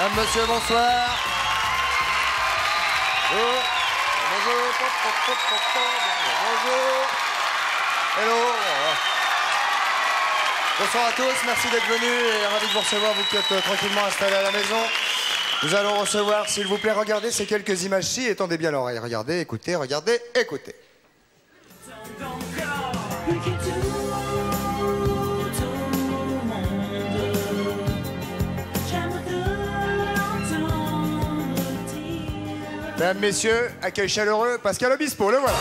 Madame, monsieur, bonsoir. Bonjour. Bonjour. Hello. Bonsoir à tous, merci d'être venus et ravi de vous recevoir, vous qui êtes tranquillement installés à la maison. Nous allons recevoir, s'il vous plaît, regardez ces quelques images-ci et tendez bien l'oreille. Regardez, écoutez, regardez, écoutez. Mesdames, messieurs, accueil chaleureux, Pascal Obispo, le voilà.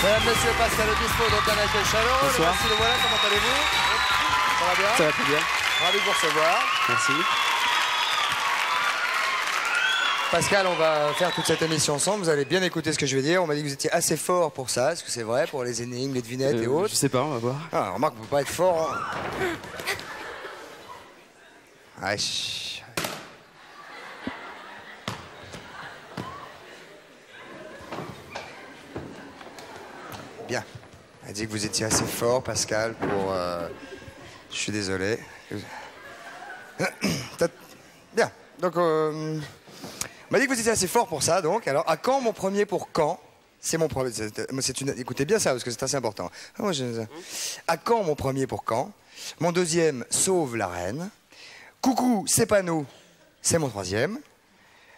Mesdames, messieurs, Pascal Obispo, donc un accueil chaleureux. Bonsoir. Merci, le voilà, comment allez-vous? Ça va bien? Ça va très bien. Ravi de vous recevoir. Merci. Pascal, on va faire toute cette émission ensemble. Vous allez bien écouter ce que je vais dire. On m'a dit que vous étiez assez fort pour ça. Est-ce que c'est vrai, pour les énigmes, les devinettes et autres? Je sais pas, on va voir. Ah, remarque, on peut pas être fort. Hein. Ah, bien. Elle dit que vous étiez assez fort, Pascal, pour... Je suis désolé. Bien. Donc, on m'a dit que vous étiez assez fort pour ça, donc. Alors, à quand mon premier pour quand? C'est mon premier... Écoutez bien ça, parce que c'est assez important. À quand mon premier pour quand? Mon deuxième, sauve la reine. Coucou, c'est pas nous. C'est mon troisième.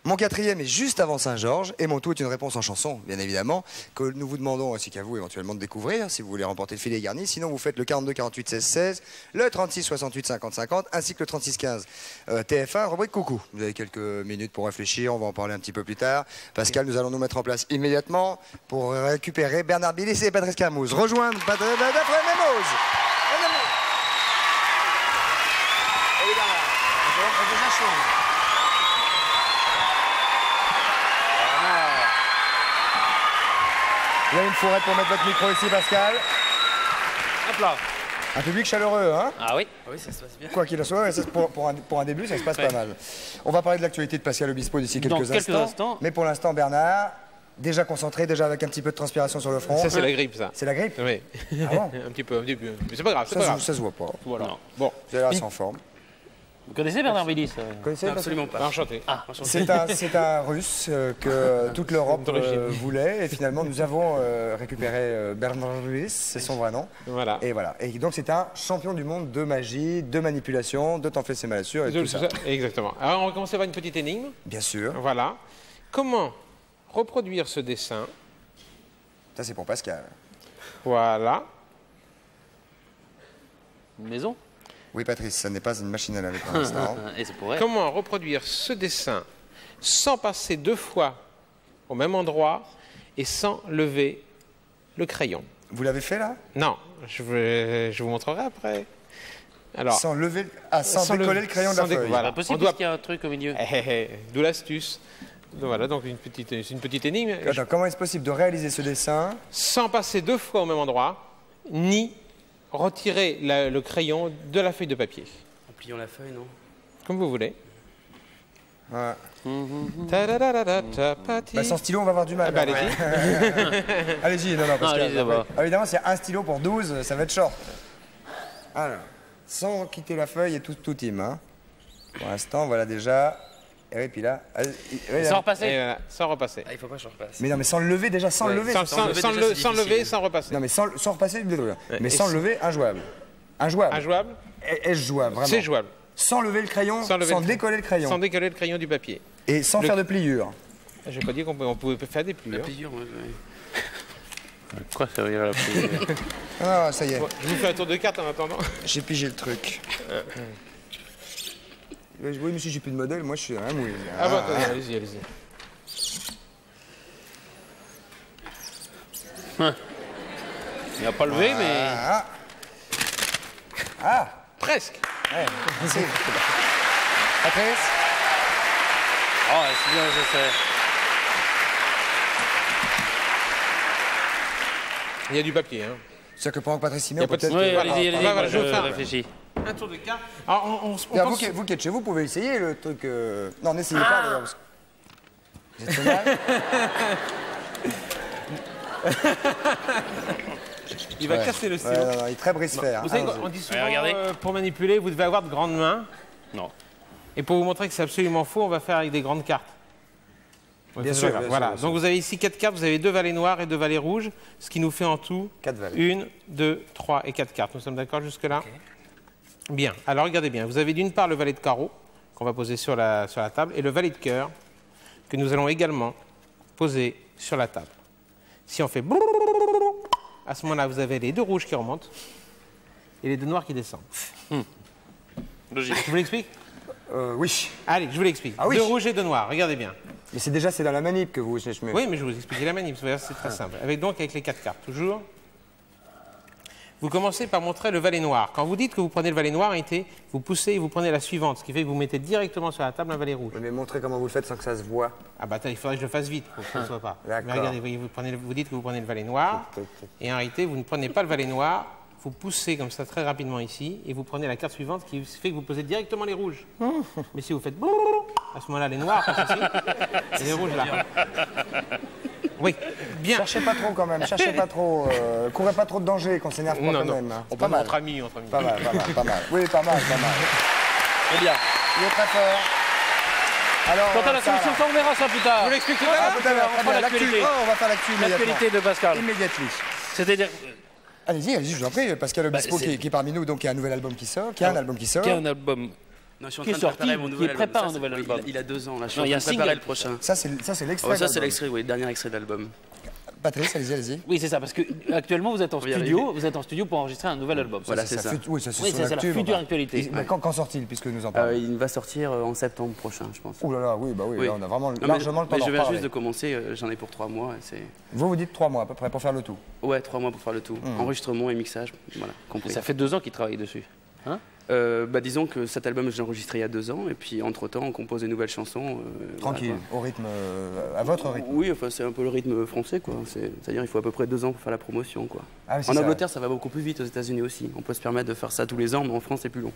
Mon quatrième est juste avant Saint-Georges. Et mon tout est une réponse en chanson, bien évidemment, que nous vous demandons, ainsi qu'à vous, éventuellement, de découvrir, si vous voulez remporter le filet garni. Sinon, vous faites le 42 48 16 16, le 36 68 50 50, ainsi que le 36 15 TF1, rubrique coucou. Vous avez quelques minutes pour réfléchir, on va en parler un petit peu plus tard. Pascal, nous allons nous mettre en place immédiatement pour récupérer Bernard Billis et Patrice Camus. Rejoindre Patrice Camus. Il y a une fourrette pour mettre votre micro ici, Pascal. Hop là. Un public chaleureux, hein? Ah oui? Oui, ça se passe bien. Quoi qu'il en soit, pour un début, ça se passe pas mal. On va parler de l'actualité de Pascal Obispo d'ici quelques instants. Mais pour l'instant, Bernard, déjà concentré, déjà avec un petit peu de transpiration sur le front. Ça, c'est la grippe, ça. C'est la grippe? Oui. Ah bon? un petit peu. Mais c'est pas grave, c'est pas grave. Ça se voit pas. Voilà. Non. Bon. Vous avez l'air en forme. Vous connaissez Bernard Billis? Vous connaissez? Absolument pas. Enchanté. Ah, C'est un Russe que toute l'Europe voulait. Et finalement, nous avons récupéré Bernard Billis, c'est son vrai nom. Voilà. Et voilà. Et donc, c'est un champion du monde de magie, de manipulation, de t'en fais ses malassures et tout ça. Exactement. Alors, on va commencer par une petite énigme. Bien sûr. Voilà. Comment reproduire ce dessin? Ça, c'est pour Pascal. Voilà. Une maison? Oui, Patrice, ça n'est pas une machine à laver pour l'instant. Et c'est pour elle. Comment reproduire ce dessin sans passer 2 fois au même endroit et sans lever le crayon? Vous l'avez fait, là? Non, je vous montrerai après. Alors, Sans lever... Ah, sans décoller le crayon de la feuille. Voilà. Pas possible On doit- parce qu'il y a un truc au milieu. D'où l'astuce. Donc voilà, donc c'est une petite énigme. Attends, comment est-ce possible de réaliser ce dessin Sans passer 2 fois au même endroit, ni retirer le crayon de la feuille de papier. En pliant la feuille, non? Comme vous voulez. ouais. Ta-da-da-da-da-ta-pati. Bah, sans stylo, on va avoir du mal. Ah bah, là. Allez-y, non, Pascal. allez-y, d'abord. Évidemment, c'est un stylo pour 12, ça va être short. Alors, sans quitter la feuille et tout team. Hein. Pour l'instant, voilà déjà... Et puis là... Sans repasser. Et voilà, sans repasser. Ah, il faut pas que je repasse. Mais non, mais sans le lever, déjà, sans le lever. Sans lever, déjà, c'est sans lever, difficile. sans repasser. Non, mais sans repasser, mais Et sans le lever, injouable. Injouable. Injouable? Est-ce jouable, vraiment? C'est jouable. Sans lever le crayon, sans décoller le crayon. Sans décoller le crayon du papier. Et sans faire de pliure. Je n'ai pas dit qu'on pouvait faire des La pliures. pliure, ouais. Quoi ça veut dire la pluie? Ah, ça y est, Bon, je vous fais un tour de carte en attendant. j'ai pigé le truc. Oui, mais si j'ai plus de modèle, moi je suis un mouille. Ah bon, attendez, allez-y, allez-y. Il n'a pas levé, mais. Presque. Ouais, merci. Patrice? Oh, c'est bien, je sais. Il y a du papier, hein. C'est-à-dire que pendant que Patrice y met, Y a on peut pas de- peut-être... Oui, allez-y, allez-y. voilà, moi, je vais faire. réfléchis. Un tour de carte. Alors, on Bien, pense... vous qui êtes chez vous, pouvez essayer le truc... Non, n'essayez pas, d'ailleurs. Parce... Vous êtes génial. Il va casser le stylo. Ouais, non, il est très brise-fer. Vous savez, Allons-y. on dit souvent, regardez. pour manipuler, vous devez avoir de grandes mains. Non. Et pour vous montrer que c'est absolument faux, on va faire avec des grandes cartes. Ouais, Bien c'est sûr, pas grave. bien Voilà. sûr, bien sûr. Donc vous avez ici 4 cartes, vous avez 2 valets noirs et 2 valets rouges, ce qui nous fait en tout 4 valets. 1, 2, 3 et 4 cartes. Nous sommes d'accord jusque-là? Bien. Alors regardez bien. Vous avez d'une part le valet de carreau qu'on va poser sur la table et le valet de cœur que nous allons également poser sur la table. Si on fait à ce moment-là, vous avez les 2 rouges qui remontent et les 2 noirs qui descendent. Logique. Je vous l'explique? Oui. Allez, je vous l'explique. Ah oui. 2 rouges et 2 noirs. Regardez bien. Mais c'est dans la manip que vous... Oui, mais je vais vous expliquer la manip, c'est très simple. Avec les 4 cartes, toujours. Vous commencez par montrer le valet noir. Quand vous dites que vous prenez le valet noir, vous poussez et vous prenez la suivante, ce qui fait que vous mettez directement sur la table un valet rouge. Mais montrez comment vous le faites sans que ça se voit. Ah bah attends, il faudrait que je le fasse vite pour que ça ne soit pas. D'accord. Mais regardez, vous dites que vous prenez le valet noir, et en réalité, vous ne prenez pas le valet noir, vous poussez comme ça très rapidement ici, et vous prenez la carte suivante qui fait que vous posez directement les rouges. Mais si vous faitent à ce moment-là, les noirs passent ici, et les rouges là. Oui, bien. Cherchez pas trop quand même, cherchez pas trop. Courez pas trop de danger, qu'on s'énerve pas quand même. Hein. On C'est pas peut mal. entre amis, entre amis. Pas mal, pas mal, pas mal. Oui, pas mal, pas mal. C'est bien. Il est très fort. Alors, Quant à la Sarah. solution, on verra ça plus tard. Vous l'expliquez Ah, là tout à l'heure, on très prend bien. l'actualité. L'actu. Oh, on va faire l'actu immédiatement. L'actualité de Pascal. Immédiatement. C'est-à-dire Allez-y, allez-y, je vous en prie. Pascal Obispo c'est- qui est parmi nous, donc il y a un nouvel album qui sort. Qui a un album qui sort. qu'il y a un album. Non, je suis en Qui est train de sorti, préparer mon qui nouvel album. prépare Ça, un c'est- nouvel oui, album. Il a 2 ans, là. Je suis Non, en il y a train de un préparer single. le prochain. Ça, c'est l'extrait. Oh, ça, c'est d'album. l'extrait, oui, le dernier extrait de l'album. Patrice, allez-y, allez-y. Oui, c'est ça, parce que actuellement vous êtes en y studio, arriver. vous êtes en studio pour enregistrer un nouvel album. Voilà, c'est ça. Oui, ça, c'est Oui, son c'est la actu, future enfin. actualité. Mais quand sort-il, puisque nous en parlons Il va sortir en septembre prochain, je pense. Ouh là là, oui, bah oui, Oui. là, on a vraiment Non, mais- largement le temps mais d'en je viens reparler. juste de commencer, j'en ai pour 3 mois. Vous dites 3 mois à peu près pour faire le tout. Ouais, 3 mois pour faire le tout. Enregistrement et mixage, voilà, compris. Ça fait 2 ans qu'il travaille dessus. Hein Disons que cet album, je l'ai enregistré il y a 2 ans, et puis entre-temps, on compose des nouvelles chansons. Tranquille, voilà, au rythme, à votre quoi. rythme. Oui, enfin, c'est un peu le rythme français, quoi. C'est-à-dire il faut à peu près 2 ans pour faire la promotion, quoi. Ah oui, c'est En ça. Angleterre, ça va beaucoup plus vite, aux États-Unis aussi. On peut se permettre de faire ça tous les ans, mais en France, c'est plus long.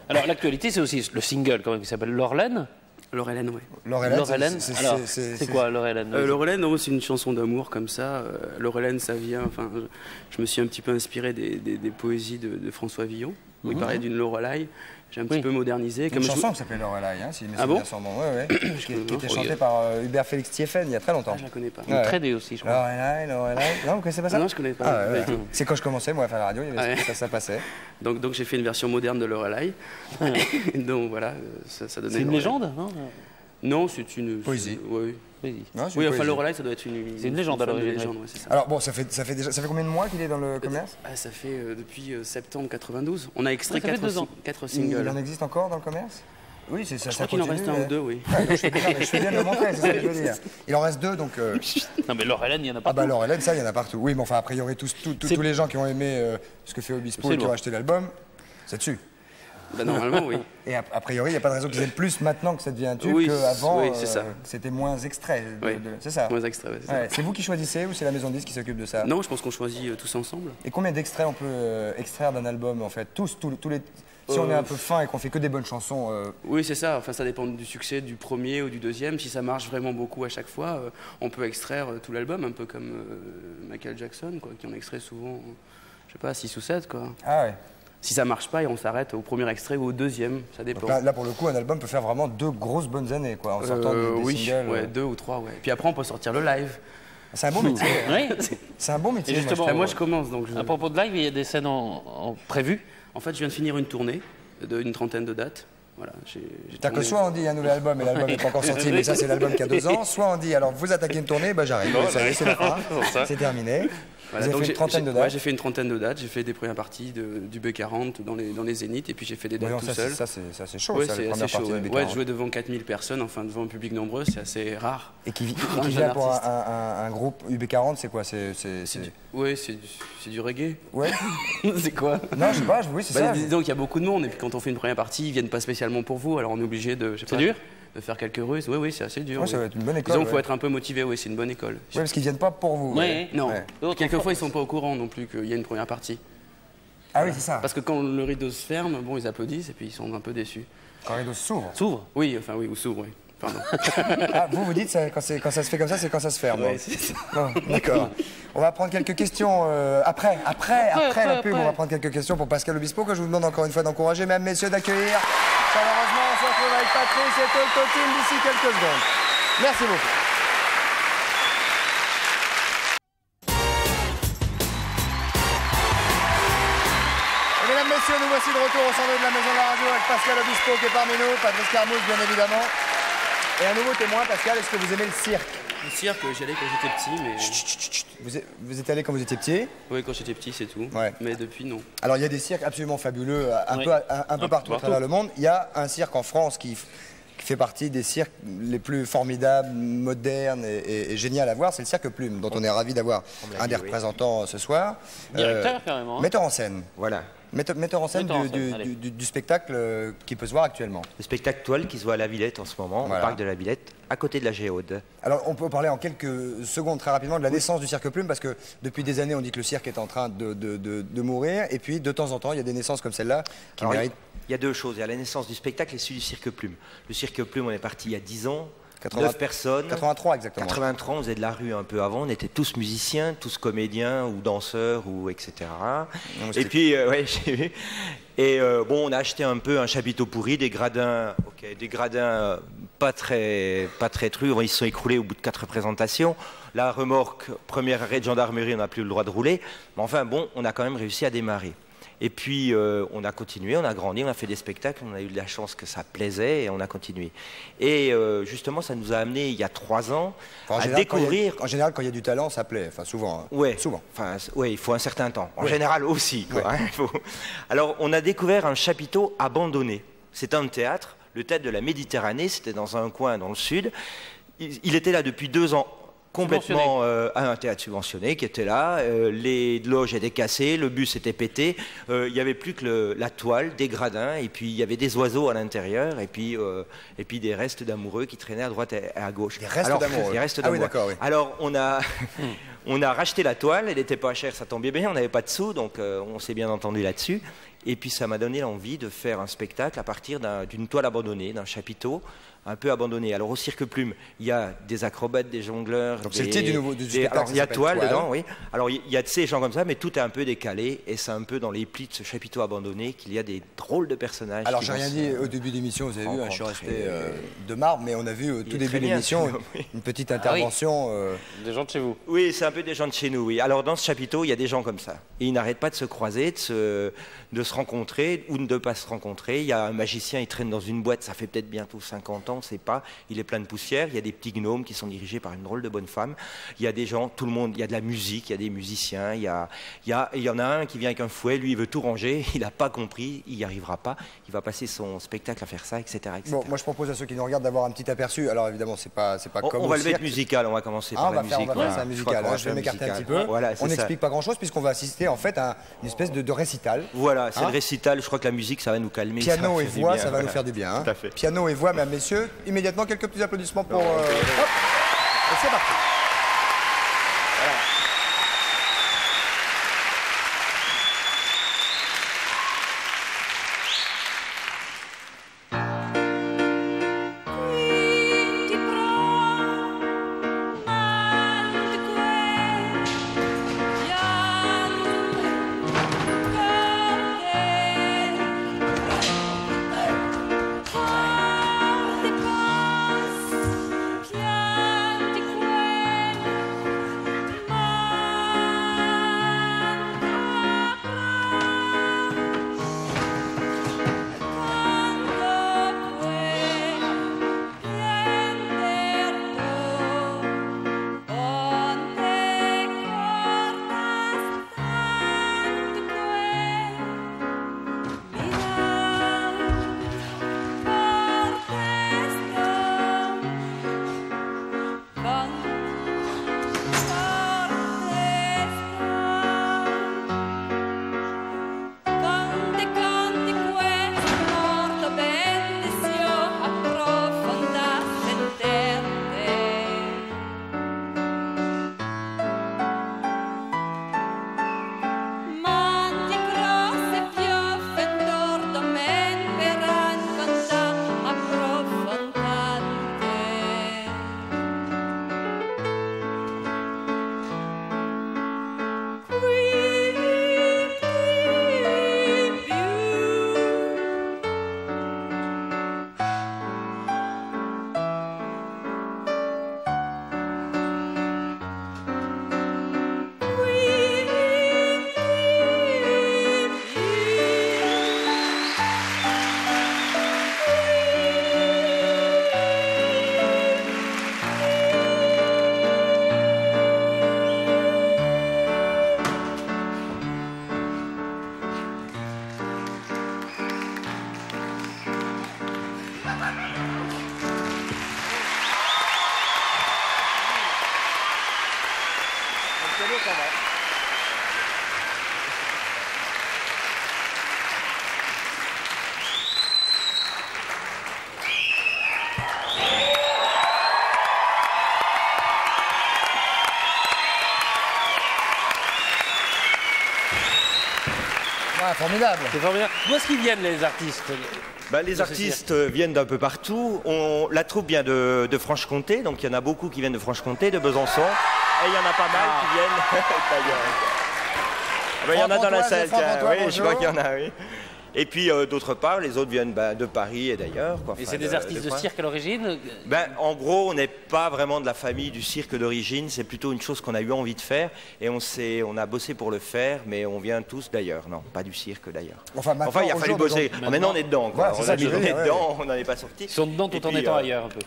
Alors l'actualité, c'est aussi le single quand même qui s'appelle Laurelaine. Laurelaine, oui. Laurelaine, alors c'est quoi Laurelaine Laurelaine, non, c'est une chanson d'amour comme ça. Laurelaine, ça vient. Enfin, je me suis un petit peu inspiré des poésies de François Villon, où il parlait d'une Lorelai. J'ai un petit Oui. peu modernisé. Une chanson qui s'appelle Lorelai, hein, si mes Ah bon souvenirs sont bons. Ouais, ouais. qui était chantée par Hubert Félix Thieffen il y a très longtemps. Je la connais pas. Ouais. Tradé aussi, je crois. Lorelai, Lorelai. Non, vous connaissez pas ça? Ah non, je connais pas. Ah, ouais, Pas du ouais. tout. C'est quand je commençais, moi, à faire la radio, il y avait Ah ouais. ça passait. Donc j'ai fait une version moderne de Lorelai. Donc voilà, ça donnait. C'est une Lorelai. légende, non Non, c'est une Poésie. Oui. Oui. Non, c'est Oui, une enfin poésie. Lorelai, ça doit être C'est une légende, à forme de l'origine, légende, ouais, c'est ça. Alors bon, ça fait combien de mois qu'il est dans le commerce? Ça fait depuis septembre 92. On a extrait Ouais, ça fait 2 ans. 4 Il singles. en existe encore dans le commerce? Oui, c'est ça. Je crois qu'il en reste un ou 2, oui. Je fais bien de le montrer, c'est ce que je veux dire. Il en reste 2, donc. Non mais Laurelaine, il y en a pas. Ah bah Laurelaine, ça, il y en a partout. Oui, mais enfin, a priori, tous les gens qui ont aimé ce que fait Obispo C'est et qui ont lourd. acheté l'album, c'est dessus. Bah, normalement, oui. Et a priori, il n'y a pas de raison qu'ils aiment plus maintenant que ça devient un tube Oui, qu'avant. oui, c'est ça. C'était moins extrait. Oui. C'est ça. Moins extrait, ouais, c'est ça. Ouais. C'est vous qui choisissez ou c'est la maison de disques qui s'occupe de ça? Non, je pense qu'on choisit tous ensemble. Et combien d'extraits on peut extraire d'un album en fait? Tous les. Si on est un peu fin et qu'on fait que des bonnes chansons. Oui, c'est ça. Enfin, ça dépend du succès du premier ou du deuxième. Si ça marche vraiment beaucoup à chaque fois, on peut extraire tout l'album, un peu comme Michael Jackson, quoi, qui en extrait souvent, je sais pas, 6 ou 7, quoi. Ah ouais. Si ça marche pas, on s'arrête au premier extrait ou au deuxième, ça dépend. Donc là, pour le coup, un album peut faire vraiment 2 grosses bonnes années, quoi, en sortant des oui, singles. ouais, 2 ou 3, ouais. Puis après, on peut sortir le live. C'est un bon métier. hein. Oui. C'est un bon métier. Et moi, je justement, trouve. Moi, je commence, donc À propos de live, il y a des scènes en prévues. En fait, je viens de finir une tournée d'une trentaine de dates. Voilà, j'ai C'est-à-dire que tourné- soit on dit il y a un nouvel album et l'album n'est pas encore sorti, mais ça c'est l'album qui a 2 ans, soit on dit alors vous attaquez une tournée, bah j'arrive, ça y est, c'est la fin, c'est terminé. Voilà, Vous avez donc fait une trentaine de ouais, dates. j'ai fait une trentaine de dates. J'ai fait des premières parties du B40 dans les Zéniths, et puis j'ai fait des dates Voyons, tout ça, seul. ça c'est chaud, Ouais, ça, les c'est premières assez chaud. parties Ouais. du Ouais, B40. de jouer devant 4000 personnes, enfin devant un public nombreux, c'est assez rare. Et qui un vient jeune pour artiste. un groupe UB40, c'est quoi Oui, c'est du reggae. Ouais. C'est quoi? Non, je sais pas, oui, c'est ça. Disons qu'il y a beaucoup de monde, et puis quand on fait une première partie, ils viennent pas spécialement pour vous, alors on est obligé de. C'est dur de faire quelques ruses. Oui, oui, c'est assez dur. Ouais, ça oui. va être une bonne école. Disons qu'il faut ouais. être un peu motivé, oui, c'est une bonne école. Ouais, parce qu'ils viennent pas pour vous. Ouais. Non, Ouais. quelquefois ils sont pas au courant non plus qu'il y a une première partie. Ah oui, c'est ça. Parce que quand le rideau se ferme, bon, ils applaudissent et puis ils sont un peu déçus. Quand le rideau s'ouvre. S'ouvre. Oui, enfin oui, ou s'ouvre, oui. Pardon. Ah, vous dites ça, quand ça se fait comme ça, c'est quand ça se ferme. Ouais, bon. c'est ça. Non, d'accord. On va prendre quelques questions après la pub. On va prendre quelques questions pour Pascal Obispo, que je vous demande encore une fois d'encourager, mesdames, messieurs, d'accueillir. Chaleureusement, on se retrouve avec Patrice et Toltotine d'ici quelques secondes. Merci beaucoup. Mesdames, messieurs, nous voici de retour au centre de la Maison de la Radio avec Pascal Obispo qui est parmi nous, Patrice Carmouche bien évidemment. Et un nouveau témoin, Pascal, est-ce que vous aimez le cirque? Le cirque, j'y allais quand j'étais petit, mais... Vous êtes allé quand vous étiez petit? Oui, quand j'étais petit, c'est tout. Ouais. Mais depuis, non. Alors il y a des cirques absolument fabuleux un peu partout à travers le monde. Il y a un cirque en France qui fait partie des cirques les plus formidables, modernes et génial à voir, c'est le Cirque Plume, dont on est ravi d'avoir un des représentants ce soir. Directeur, carrément. Hein. Metteur en scène. Voilà. Metteur en scène du spectacle qui peut se voir actuellement. Le spectacle Toile qui se voit à la Villette en ce moment, Voilà. au parc de la Villette, à côté de la Géode. Alors on peut parler en quelques secondes très rapidement de la naissance du Cirque Plume, parce que depuis des années on dit que le cirque est en train de mourir, et puis de temps en temps il y a des naissances comme celle-là qui méritent... Il y a deux choses, il y a la naissance du spectacle et celui du Cirque Plume. Le Cirque Plume, on est parti il y a 10 ans, 9 personnes. 83 exactement. 83, on faisait de la rue un peu avant, on était tous musiciens, tous comédiens ou danseurs ou etc. Non, et puis, ouais, j'ai vu. Et bon, on a acheté un peu un chapiteau pourri, des gradins, pas très trucs, ils se sont écroulés au bout de 4 représentations. La remorque, premier arrêt de gendarmerie, on n'a plus le droit de rouler. Mais enfin bon, on a quand même réussi à démarrer. Et puis, on a continué, on a grandi, on a fait des spectacles, on a eu de la chance que ça plaisait et on a continué. Et justement, ça nous a amené, il y a 3 ans, à découvrir... En général, quand il y a du talent, ça plaît, enfin souvent. Hein. Ouais, souvent. Enfin, ouais, il faut un certain temps. En général aussi. Quoi, hein, Alors, on a découvert un chapiteau abandonné. C'est un théâtre, le théâtre de la Méditerranée, c'était dans un coin dans le sud. Il était là depuis 2 ans. Complètement un théâtre subventionné qui était là, les loges étaient cassées, le bus était pété, il n'y avait plus que la toile, des gradins, et puis il y avait des oiseaux à l'intérieur, et puis des restes d'amoureux qui traînaient à droite et à gauche. Des restes d'amoureux. Des restes Ah oui, d'amoureux. d'accord, oui. Alors on a racheté la toile, elle n'était pas chère, ça tombait bien, on n'avait pas de sous, donc on s'est bien entendu là-dessus. Et puis ça m'a donné l'envie de faire un spectacle à partir d'une toile abandonnée, d'un chapiteau un peu abandonné. Alors au Cirque Plume, il y a des acrobates, des jongleurs. Donc c'est le titre du spectacle. Alors, il y a toile dedans, oui. Alors il y a de ces gens comme ça, mais tout est un peu décalé et c'est un peu dans les plis de ce chapiteau abandonné qu'il y a des drôles de personnages. Alors j'ai rien dit au début de l'émission, vous avez vu, je suis resté de marbre, mais on a vu au tout début de l'émission une petite intervention. Des gens de chez vous. Oui, c'est un peu des gens de chez nous, oui. Alors dans ce chapiteau, il y a des gens comme ça. Et ils n'arrêtent pas de se croiser, de se rencontrer ou de ne pas se rencontrer. Il y a un magicien, il traîne dans une boîte, ça fait peut-être bientôt 50 ans, on ne sait pas. Il est plein de poussière. Il y a des petits gnomes qui sont dirigés par une drôle de bonne femme. Il y a des gens, tout le monde, il y a de la musique, il y a des musiciens. Il y en a un qui vient avec un fouet, lui il veut tout ranger, il n'a pas compris, il n'y arrivera pas. Il va passer son spectacle à faire ça, etc. Bon, moi je propose à ceux qui nous regardent d'avoir un petit aperçu. Alors évidemment, c'est pas comme on va au le cirque. mettre musical, on va commencer par la musique. On va faire ça musical. Je vais m'écarter un petit peu. Voilà, on n'explique pas grand-chose puisqu'on va assister en fait à une espèce de récital. Voilà, c'est le récital. Je crois que la musique, ça va nous calmer. Piano et voix, ça va nous faire du bien. Hein. Tout à fait. Piano et voix, mesdames, messieurs. Immédiatement, quelques petits applaudissements pour... Hop. Et c'est parti. cadeau, ça va. Ah, formidable. C'est formidable. D'où est-ce qu'ils viennent, les artistes? Les artistes viennent d'un peu partout. La troupe vient de Franche-Comté, donc il y en a beaucoup qui viennent de Franche-Comté, de Besançon. Et il y en a pas mal qui viennent d'ailleurs. Il y en a dans la salle. Oui, je crois qu'il y en a, oui. Et puis d'autre part, les autres viennent de Paris et d'ailleurs. Et c'est des artistes de cirque à l'origine? En gros, on n'est pas vraiment de la famille du cirque d'origine, c'est plutôt une chose qu'on a eu envie de faire et on a bossé pour le faire, mais on vient tous d'ailleurs. Non, pas du cirque d'ailleurs. Enfin, il a fallu bosser. Maintenant, on est dedans. Quoi. Ouais, on a mis le nez dedans, on n'en est pas sorti. Ils sont dedans tout en étant ailleurs un peu.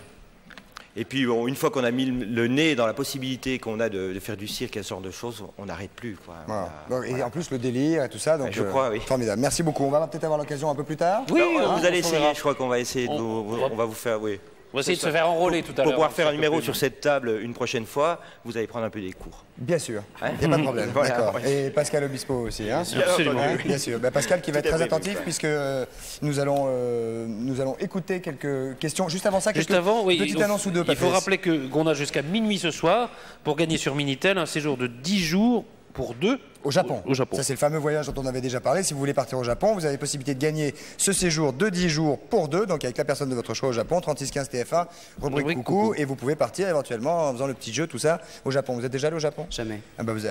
Et puis, une fois qu'on a mis le nez dans la possibilité qu'on a de faire du cirque et ce genre de choses, on n'arrête plus. Quoi. Voilà. Et en plus, le délire et tout ça, donc je crois, oui. Formidable. Merci beaucoup. On va peut-être avoir l'occasion un peu plus tard. Oui, vous allez essayer, je crois qu'on va essayer de on va vous faire, oui. On va essayer de se faire enrôler tout à l'heure. Pour pouvoir faire un numéro sur cette table une prochaine fois, vous allez prendre un peu des cours. Bien sûr, il n'y a pas de problème. Voilà, d'accord. ouais. Et Pascal Obispo aussi. Hein, Absolument. Bien sûr. Pascal qui va être Tout à très fait, attentif puisque nous allons écouter quelques questions. Juste avant ça, Juste avant, oui, petite annonce ou deux. il faut rappeler qu'on a jusqu'à minuit ce soir pour gagner sur Minitel un séjour de 10 jours pour 2 au Japon. Au Japon. Ça, c'est le fameux voyage dont on avait déjà parlé. Si vous voulez partir au Japon, vous avez possibilité de gagner ce séjour de 10 jours pour 2, donc avec la personne de votre choix au Japon, 3615 TF1, rubrique coucou, et vous pouvez partir éventuellement en faisant le petit jeu, tout ça, au Japon. Vous êtes déjà allé au Japon? Jamais.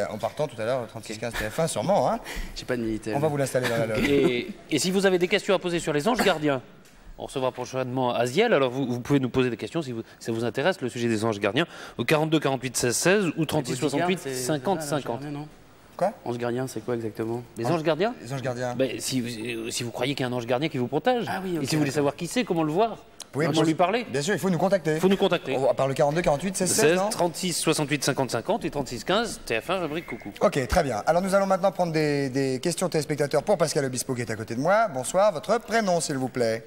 En partant tout à l'heure, 3615 TF1, sûrement. Hein. J'ai pas de Minitel. On va vous l'installer dans la loge. Et si vous avez des questions à poser sur les anges gardiens, on recevra prochainement Aziel, alors vous pouvez nous poser des questions si ça vous intéresse, le sujet des anges gardiens, au 42 48 16 16 ou 36 68 50 50. Quoi? Ange gardien, c'est quoi exactement? Les anges gardiens? Les anges gardiens. Si vous croyez qu'il y a un ange gardien qui vous protège, et si vous voulez savoir qui c'est, comment le voir, comment lui parler, bien sûr, il faut nous contacter. Par le 42 48 16 16, non 36 68 50 50 et 36 15 TF1 rubrique coucou. Ok, très bien. Alors nous allons maintenant prendre des questions téléspectateurs pour Pascal Obispo qui est à côté de moi. Bonsoir, votre prénom s'il vous plaît.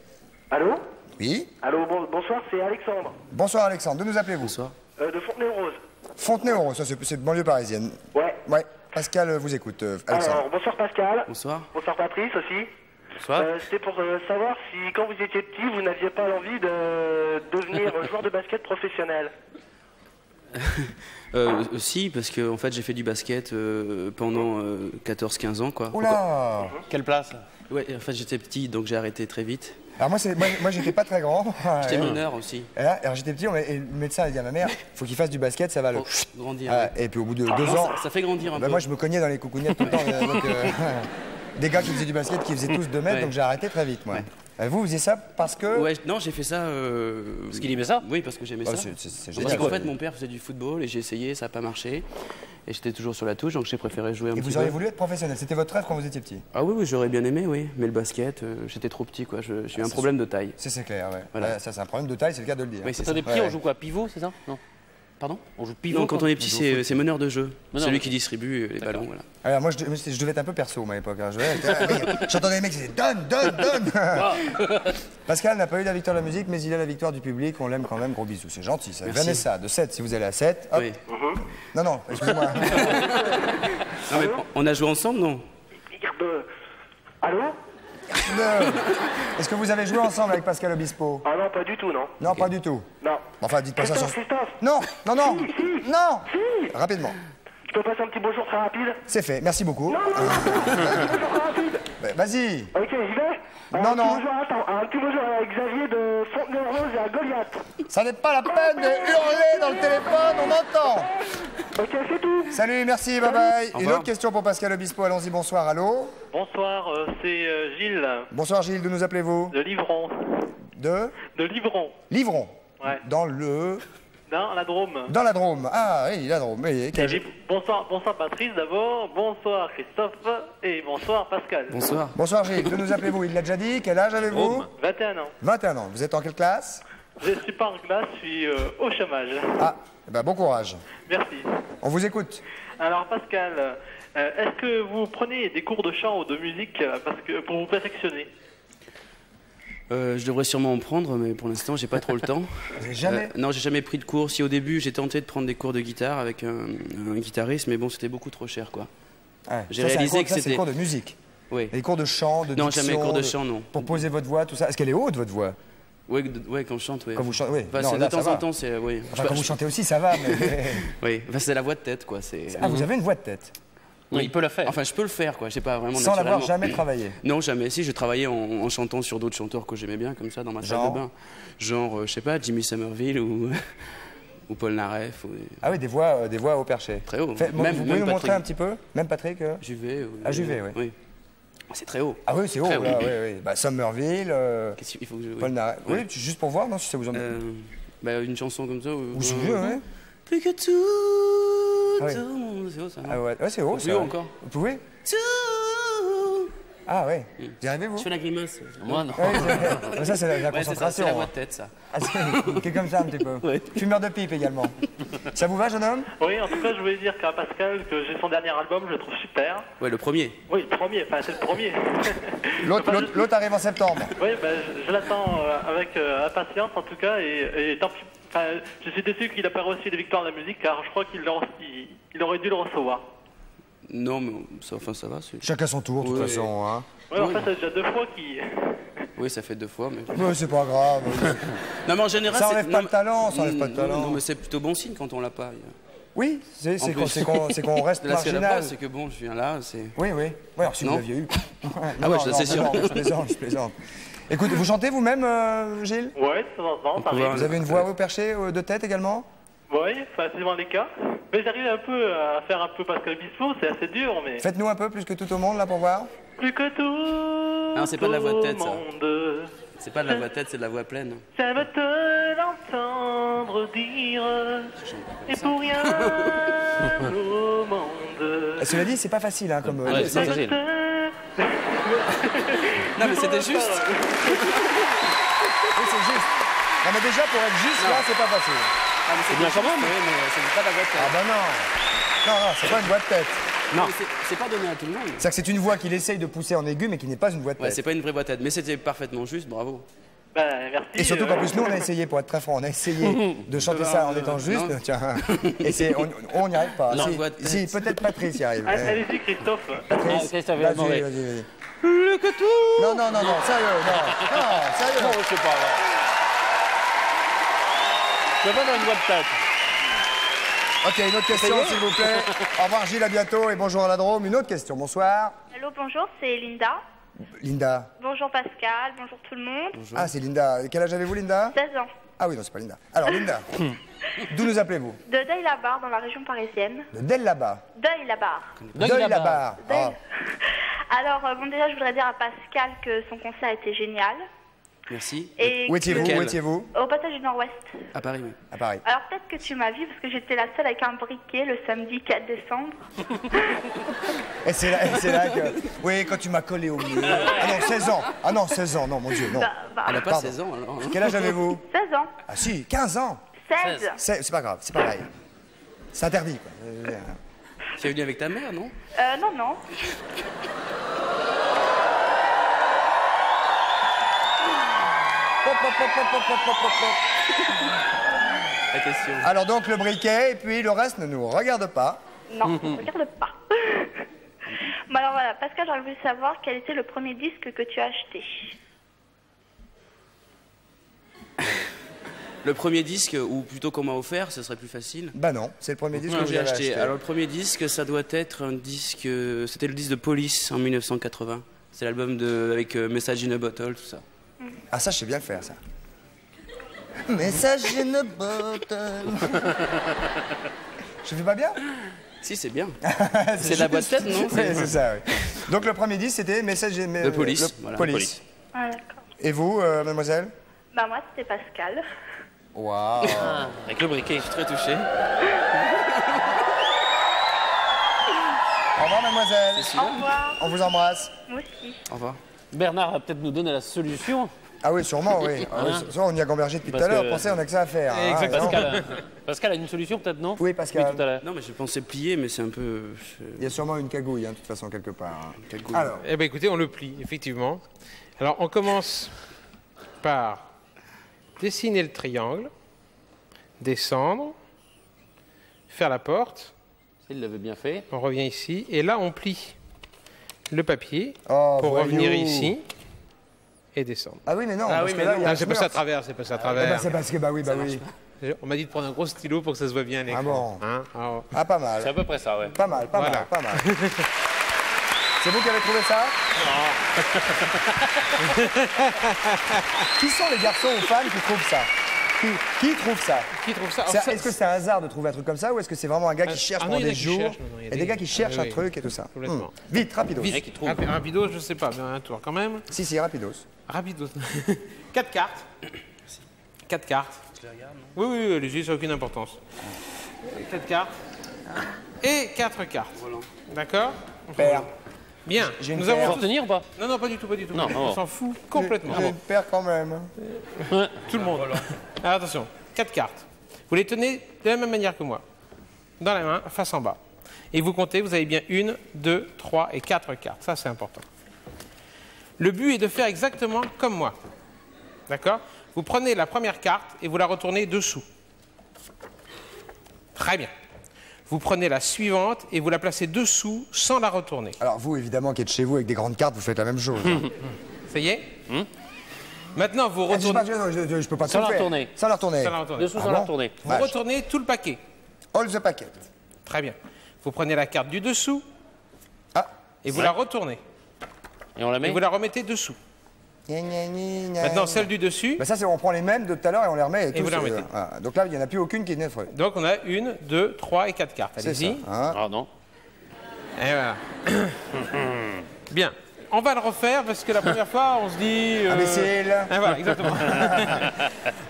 Allô? Oui. Allô, bonsoir, c'est Alexandre. Bonsoir Alexandre, d'où nous appelez-vous? Bonsoir. De Fontenay-aux-Roses. Fontenay-aux-Roses, ça c'est banlieue parisienne. Ouais. Ouais. Pascal vous écoute, Alexandre. Alors, bonsoir Pascal. Bonsoir. Bonsoir Patrice aussi. Bonsoir. C'était pour savoir si quand vous étiez petit, vous n'aviez pas l'envie de devenir joueur de basket professionnel. Si, parce que en fait j'ai fait du basket pendant 14-15 ans quoi. Oula. Quelle place? Ouais, en fait j'étais petit donc j'ai arrêté très vite. Alors moi j'étais pas très grand. J'étais meneur aussi. Alors j'étais petit, et le médecin a dit à ma mère, faut qu'il fasse du basket, ça va le grandir. Et puis au bout de 2 ans, ça fait grandir un peu. Moi je me cognais dans les coucougnettes tout le temps. Donc, des gars qui faisaient du basket qui faisaient tous 2 mètres, donc j'ai arrêté très vite moi. Vous faisiez ça parce que... Ouais, non, j'ai fait ça... Parce qu'il aimait ça? Oui, parce que j'aimais ça. C'est génial. Parce qu'en fait, mon père faisait du football et j'ai essayé, ça n'a pas marché. Et j'étais toujours sur la touche, donc j'ai préféré jouer un petit peu. Et vous auriez voulu être professionnel? C'était votre rêve quand vous étiez petit? Ah oui, j'aurais bien aimé, oui. Mais le basket, j'étais trop petit, quoi. J'ai eu un problème de taille. C'est clair, ouais. Voilà. Ça, c'est un problème de taille, c'est le cas de le dire. Oui, c'est ça. Quand on est petit, on joue quoi? Pivot, c'est ça? Non. Pardon? On joue pivot? Non, quand on est petit, c'est meneur de jeu. Celui qui distribue les ballons, voilà. Alors moi, je devais être un peu perso, à l'époque. J'entendais les mecs qui disaient « Donne !» Pascal n'a pas eu la victoire de la musique, mais il a la victoire du public. On l'aime quand même. Gros bisous. C'est gentil, ça. Vanessa, de 7, si vous allez à 7. Hop. Oui. Non, excusez-moi. Non, mais on a joué ensemble, non? Allô? Est-ce que vous avez joué ensemble avec Pascal Obispo? Ah non, pas du tout, non. Non, pas du tout. Non. Enfin, dites pas ça sur... Christophe. Non. Si. Non. Si. Rapidement. Je peux passer un petit bonjour très rapide? C'est fait, merci beaucoup. Non. Bonjour très rapide. Vas-y. Ok, j'y vais. Non. Un petit bonjour à Xavier de Fontenay-aux-Roses et à Goliath. Ça n'est pas la peine de hurler dans le téléphone, on entend. Ok, c'est tout. Salut, merci, bye bye. Une autre question pour Pascal Obispo, allons-y, bonsoir, allô? Bonsoir, c'est Gilles. Bonsoir Gilles, d'où nous appelez-vous? De Livron. De Livron. Livron. Ouais. Dans la Drôme. Dans la Drôme. Ah oui, la Drôme. Oui, bonsoir Patrice d'abord, bonsoir Christophe et bonsoir Pascal. Bonsoir. Bonsoir Gilles, d'où nous appelez-vous? Il l'a déjà dit, quel âge avez-vous? 21 ans. 21 ans. Vous êtes en quelle classe? Je suis pas en classe, je suis au chômage. Ah, bon courage. Merci. On vous écoute. Alors Pascal, est-ce que vous prenez des cours de chant ou de musique pour vous perfectionner? Je devrais sûrement en prendre, mais pour l'instant, j'ai pas trop le temps. Jamais Non, j'ai jamais pris de cours. Si au début, j'ai tenté de prendre des cours de guitare avec un guitariste, mais bon, c'était beaucoup trop cher, quoi. Ouais. J'ai Ça, c'est un réalisé cours- que ça, c'est c'était- des cours de musique. Oui. Et des cours de chant, de Non, diction, jamais cours de chant, non. Pour poser votre voix, tout ça. Est-ce qu'elle est haute, votre voix? Ouais, quand je chante, oui. Quand vous chantez, oui. Enfin, Non, c'est là, de ça temps va. en temps, c'est. Oui. Enfin, quand vous chantez aussi, ça va, mais... Oui, enfin, c'est la voix de tête, quoi. Ah, vous avez une voix de tête? Oui, il peut la faire. Enfin, je peux le faire, quoi. Je sais pas vraiment Sans l'avoir naturellement. jamais travaillé? Non, jamais. Si, je travaillais en chantant sur d'autres chanteurs que j'aimais bien, comme ça, dans ma salle Genre de bain. Genre, je sais pas, Jimmy Somerville ou, ou Paul Naref. Ou... Ah oui, des voix au perché. Très haut. Vous pouvez Même nous montrer Patrick. un petit peu? Même Patrick Juvet. Ah, Juvet, oui. Oui. C'est très haut. Ah oui, c'est haut, Très là, haut. oui, oui. Bah, Somerville, Qu'est-ce qu'il faut que je... Paul Naref. Ouais. Oui, juste pour voir, non, si ça vous en... Bah, une chanson comme ça. Ou si vous voulez, ouais. Plus que tout. Ah oui. C'est haut, ça. non Ah ouais, ouais, c'est haut, Plus ça. haut ouais. encore. Vous pouvez? Tout. Ah ouais. Vous y arrivez, vous? Je fais la grimace. Moi, non. Ouais, mais ça, c'est la Ouais, c'est ça, c'est concentration. la voix hein. de tête, ça. Ah, c'est comme ça, un petit peu. Ouais. Fumeur de pipe également. Ça vous va, jeune homme? Oui, en tout cas, je voulais dire qu'à Pascal que j'ai son dernier album, je le trouve super. Ouais, le premier. Oui, le premier, enfin, c'est le premier. L'autre arrive en septembre. Oui, ben, je l'attends avec impatience en tout cas, et tant pis. Enfin, je suis déçu qu'il n'a pas reçu les victoires de la musique, car je crois qu'il aurait dû le recevoir. Non, mais ça, enfin, ça va. Chacun son tour, de toute Ouais. façon. Hein. Oui, en fait, c'est déjà 2 fois qu'il... Oui, ça fait 2 fois, mais... Ouais, c'est pas grave. Non, mais en général, Ça c'est- enlève non, pas mais- le talent, ça enlève pas le talent. Non, mais c'est plutôt bon signe quand on l'a pas. Oui, c'est En plus. qu'on reste Là, ce qu'elle a marginal. pas, c'est que bon, je viens là, c'est... Oui, oui. Ouais, alors si vous Non. l'aviez eu. Ah ouais, c'est sûr. Je plaisante. Écoutez, vous chantez vous-même, Gilles? Ouais, de temps en temps, ça arrive. Vous avez une voix au perché de tête également? Oui, enfin, c'est souvent les cas. Mais j'arrive un peu à faire un peu Pascal Bispo, c'est assez dur, mais... Faites-nous un peu plus que tout au monde là pour voir. Plus que tout Non, c'est pas de la voix de tête, ça. au monde, C'est pas de la voix tête, c'est de la voix pleine. j'aime te l'entendre dire, et pour rien au monde. Cela dit, c'est pas facile hein, comme. Ouais, c'est facile. Non, mais c'était juste. Oui, c'est juste. Non, mais déjà pour être juste là, c'est pas facile. Ah, mais c'est bien quand même. Oui, mais c'est pas de la voix de tête. Ah bah non. Non, c'est pas une voix de tête. Non, mais c'est pas donné à tout le monde. C'est-à-dire que c'est une voix qu'il essaye de pousser en aigu, mais qui n'est pas une voix de Ouais, tête. c'est pas une vraie voix de tête, mais c'était parfaitement juste, bravo. Ben, merci. Et surtout qu'en plus, nous, on a essayé, pour être très franc, on a essayé de chanter ça en étant juste. non. Tiens, et on n'y arrive pas. Non, Si, voix de tête. si, peut-être Patrice y arrive. Allez-y, Christophe. Patrice, Ah, Christophe, vas-y, non, mais- vas-y. Plus que tout. Non, sérieux, non, sérieux. Non, c'est pas vrai. Je peux pas avoir une voix de tête. Ok, une autre question, s'il vous plaît. Au revoir, Gilles, à bientôt, et bonjour à la Drôme. Une autre question, bonsoir. Allô, bonjour, c'est Linda. Linda. Bonjour Pascal, bonjour tout le monde. Ah, c'est Linda. Quel âge avez-vous, Linda? 16 ans. Ah oui, non, c'est pas Linda. Alors, Linda, d'où nous appelez-vous? De Deuil-la-Barre, dans la région parisienne. De Delle-la-Bas. Deuil-la-Barre. Deuil-la-Barre. Deuil- Ah. Alors, bon, déjà, je voudrais dire à Pascal que son concert était génial. Merci. Et Où étiez-vous? Lequel Où étiez-vous? au passage du Nord-Ouest. À Paris, oui. À Paris. Alors, peut-être que tu m'as vu parce que j'étais la seule avec un briquet le samedi 4 décembre. Et c'est là que... Oui, quand tu m'as collé au mur. Ah non, 16 ans. Ah non, 16 ans, non, mon Dieu, non. Elle a pas Pardon. 16 ans, alors. hein. Quel âge avez-vous? 16 ans. Ah si, 15 ans. 16. C'est pas grave, c'est pareil. C'est interdit, quoi. Tu es venu avec ta mère, non? Non, non. Pop, pop, pop, pop, pop, pop, pop, pop. La question. Alors donc le briquet, et puis le reste ne nous regarde pas. Non, regarde pas. Bon, alors voilà, Pascal, j'aurais voulu savoir quel était le premier disque que tu as acheté. Le premier disque, ou plutôt qu'on m'a offert, ce serait plus facile. Bah non, c'est le premier disque Non, que vous j'ai avez acheté. acheté. Alors le premier disque, ça doit être un disque. C'était le disque de Police en 1980. C'est l'album avec Message in a Bottle, tout ça. Ah ça, je sais bien le faire, ça. Message in a bottle. Je fais pas bien? Si, c'est bien. C'est de la boîte tête, non? Oui, c'est ça, oui. Donc le premier disque, c'était Message in De Police, le- voilà. Police. Ah, d'accord. Et vous, mademoiselle? Bah, moi, c'était Pascal. Waouh. Ah, avec le briquet. Je suis très touché. Au revoir, mademoiselle. Au revoir. On vous embrasse. Moi aussi. Au revoir. Bernard va peut-être nous donner la solution. Ah oui, sûrement, oui. Ah oui, ça, on y a gambergé depuis tout Parce à l'heure. que- Pensez, on a que ça à faire. hein. Exactement. Ah, non. Pascal a une solution peut-être, non? Oui, Pascal. Oui, tout à l'heure. Non, mais je pensais plier, mais c'est un peu. Il y a sûrement une cagouille, hein, de toute façon, quelque part. hein. Cagouille. Alors, Eh bien, écoutez, on le plie, effectivement. Alors, on commence par dessiner le triangle, descendre, faire la porte. Il l'avait bien fait. On revient ici. Et là, on plie le papier Oh, pour voyou. revenir ici et descendre. Ah oui, mais non. Ah parce oui, que mais là, non. il y a Ah, un c'est passé à meurtre. travers, c'est passé à Ah, travers. bah, c'est parce que, bah oui. On m'a dit de prendre un gros stylo pour que ça se voit bien à l'écran. Ah bon. Hein. Alors, Ah, pas C'est à mal. peu près ça, ouais. Pas mal, pas Voilà. mal, pas mal. C'est vous qui avez trouvé ça? Qui sont les garçons ou femmes qui trouvent ça? Qui trouve ça? qui trouve ça? C'est- Est-ce que c'est un hasard de trouver un truc comme ça ou est-ce que c'est vraiment un gars qui cherche ah non, pendant il y en a des qui jours cherchent, non, non, il y a et des des- gars qui cherchent Ah un oui, truc et tout ça? complètement. Vite, rapidos. Vite. Mec, il trouve. Rapidos, je sais pas, mais un tour quand même. Si, rapidos. Rapidos. 4 cartes. 4 cartes. Je les regarde, non? Oui, oui, allez-y, ça n'a aucune importance. 4 cartes. Et 4 cartes. Voilà. D'accord? Père. Bien. J'ai une Nous paire. avons Faut tous... retenir ou pas? Non, non, pas du tout, pas du tout. Non, On non. s'en fout complètement. J'ai une paire quand même. Tout le monde. Alors attention, 4 cartes. Vous les tenez de la même manière que moi. Dans la main, face en bas. Et vous comptez, vous avez bien 1, 2, 3 et 4 cartes. Ça, c'est important. Le but est de faire exactement comme moi. D'accord? Vous prenez la première carte et vous la retournez dessous. Très bien. Vous prenez la suivante et vous la placez dessous sans la retourner. Alors vous, évidemment, qui êtes chez vous avec des grandes cartes, vous faites la même chose. hein. Ça y est? Maintenant, vous Ah, je retournez... je peux pas Sans tout la faire. retourner. Sans la retourner. Sans la retourner. Dessous Ah sans la bon retourner. Vous Vache. retournez tout le paquet. All the packet. Très bien. Vous prenez la carte du dessous Ah. et vous la retournez. Et on la Et met. vous la remettez dessous. Gna, gna, gna, gna. Maintenant, celle du dessus. Bah ça, c'est on prend les mêmes de tout à l'heure et on les remet. Et vous les remettez. Voilà. Donc là, il n'y en a plus aucune qui est neutre. Donc, on a 1, 2, 3 et 4 cartes. C'est ça. Allez-y. hein. Ah non. Et voilà. Bien. On va le refaire parce que la première fois, on se dit... Imbécile. Ah, voilà, exactement.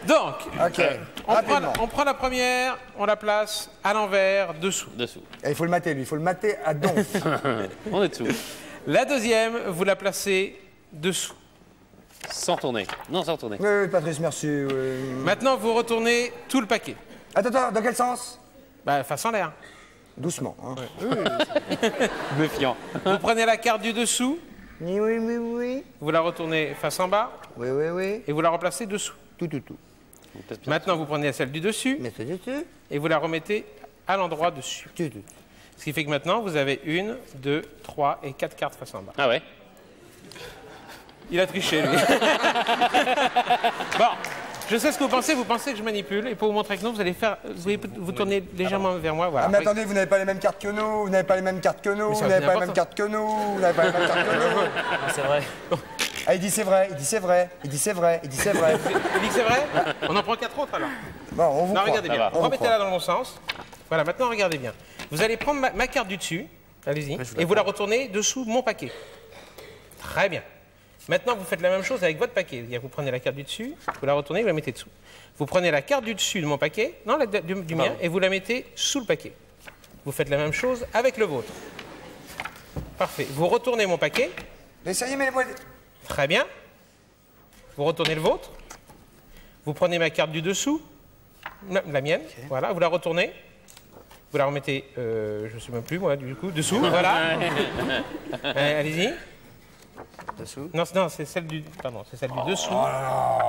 Donc, Ok. Rapidement. on prend la première, on la place à l'envers, dessous. Dessous. Et il faut le mater, lui. Il faut le mater à donf. On est dessous. La deuxième, vous la placez dessous. Sans tourner. Non, sans tourner. Oui, oui, Patrice, merci. oui. Maintenant, vous retournez tout le paquet. Attends, dans quel sens? Bah, face en l'air. Doucement. Hein. Méfiant. Vous prenez la carte du dessous, Oui, oui, oui, oui. vous la retournez face en bas Oui, oui, oui. et vous la replacez dessous. Tout. Maintenant, vous prenez celle du dessus Mais c'est dessus. et vous la remettez à l'endroit dessus. Tout. Ce qui fait que maintenant, vous avez 1, 2, 3 et 4 cartes face en bas. Ah ouais. Il a triché, lui. Bon, je sais ce que vous pensez que je manipule. Et pour vous montrer que non, vous allez faire... Vous tournez légèrement vers moi, voilà. Ah, mais attendez, vous n'avez pas les mêmes cartes que nous. Vous n'avez pas les mêmes cartes que nous. Mais Vous ça n'avez n'a pas les pas mêmes de- cartes que nous. Vous n'avez pas les mêmes cartes que nous. C'est vrai. Ah, il dit c'est vrai. Il dit c'est vrai. Il dit c'est vrai. Il dit c'est vrai. Il dit que c'est vrai? On en prend 4 autres, alors. Bon, on vous Non, croit. regardez bien. On vous Remettez-la dans le bon sens. Voilà, maintenant, regardez bien. Vous allez prendre ma carte du dessus. Allez-y. Et vous la retournez dessous mon paquet. Très bien. Maintenant, vous faites la même chose avec votre paquet. C'est-à-dire que vous prenez la carte du dessus, vous la retournez, vous la mettez dessous. Vous prenez la carte du dessus de mon paquet, non, du mien, et vous la mettez sous le paquet. Vous faites la même chose avec le vôtre. Parfait. Vous retournez mon paquet. Mais ça y est, mais Très bien. Vous retournez le vôtre. Vous prenez ma carte du dessous, la mienne, voilà, vous la retournez. Vous la remettez, je ne sais même plus moi, du coup, dessous, voilà. Allez-y. Dessous. Non, c'est celle du, pardon, c'est celle du dessous.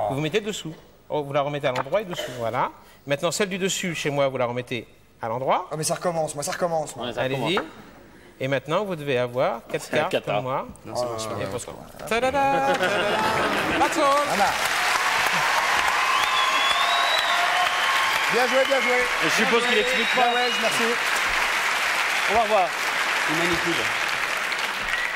Vous vous mettez dessous. Oh, vous la remettez à l'endroit et dessous, voilà. Maintenant, celle du dessus, chez moi, vous la remettez à l'endroit. Oh, mais ça recommence, moi, ça recommence. Moi. Ouais, ça recommence. Allez-y. Et maintenant, vous devez avoir 4 cartes Quatre, comme hein. moi. Non, ça marche pas. Et pour ça. Tadada, tadada. That's all. Voilà. Bien joué, bien joué. Je suppose qu'il explique Bien pas. ouais, merci. On va voir. Il manipule.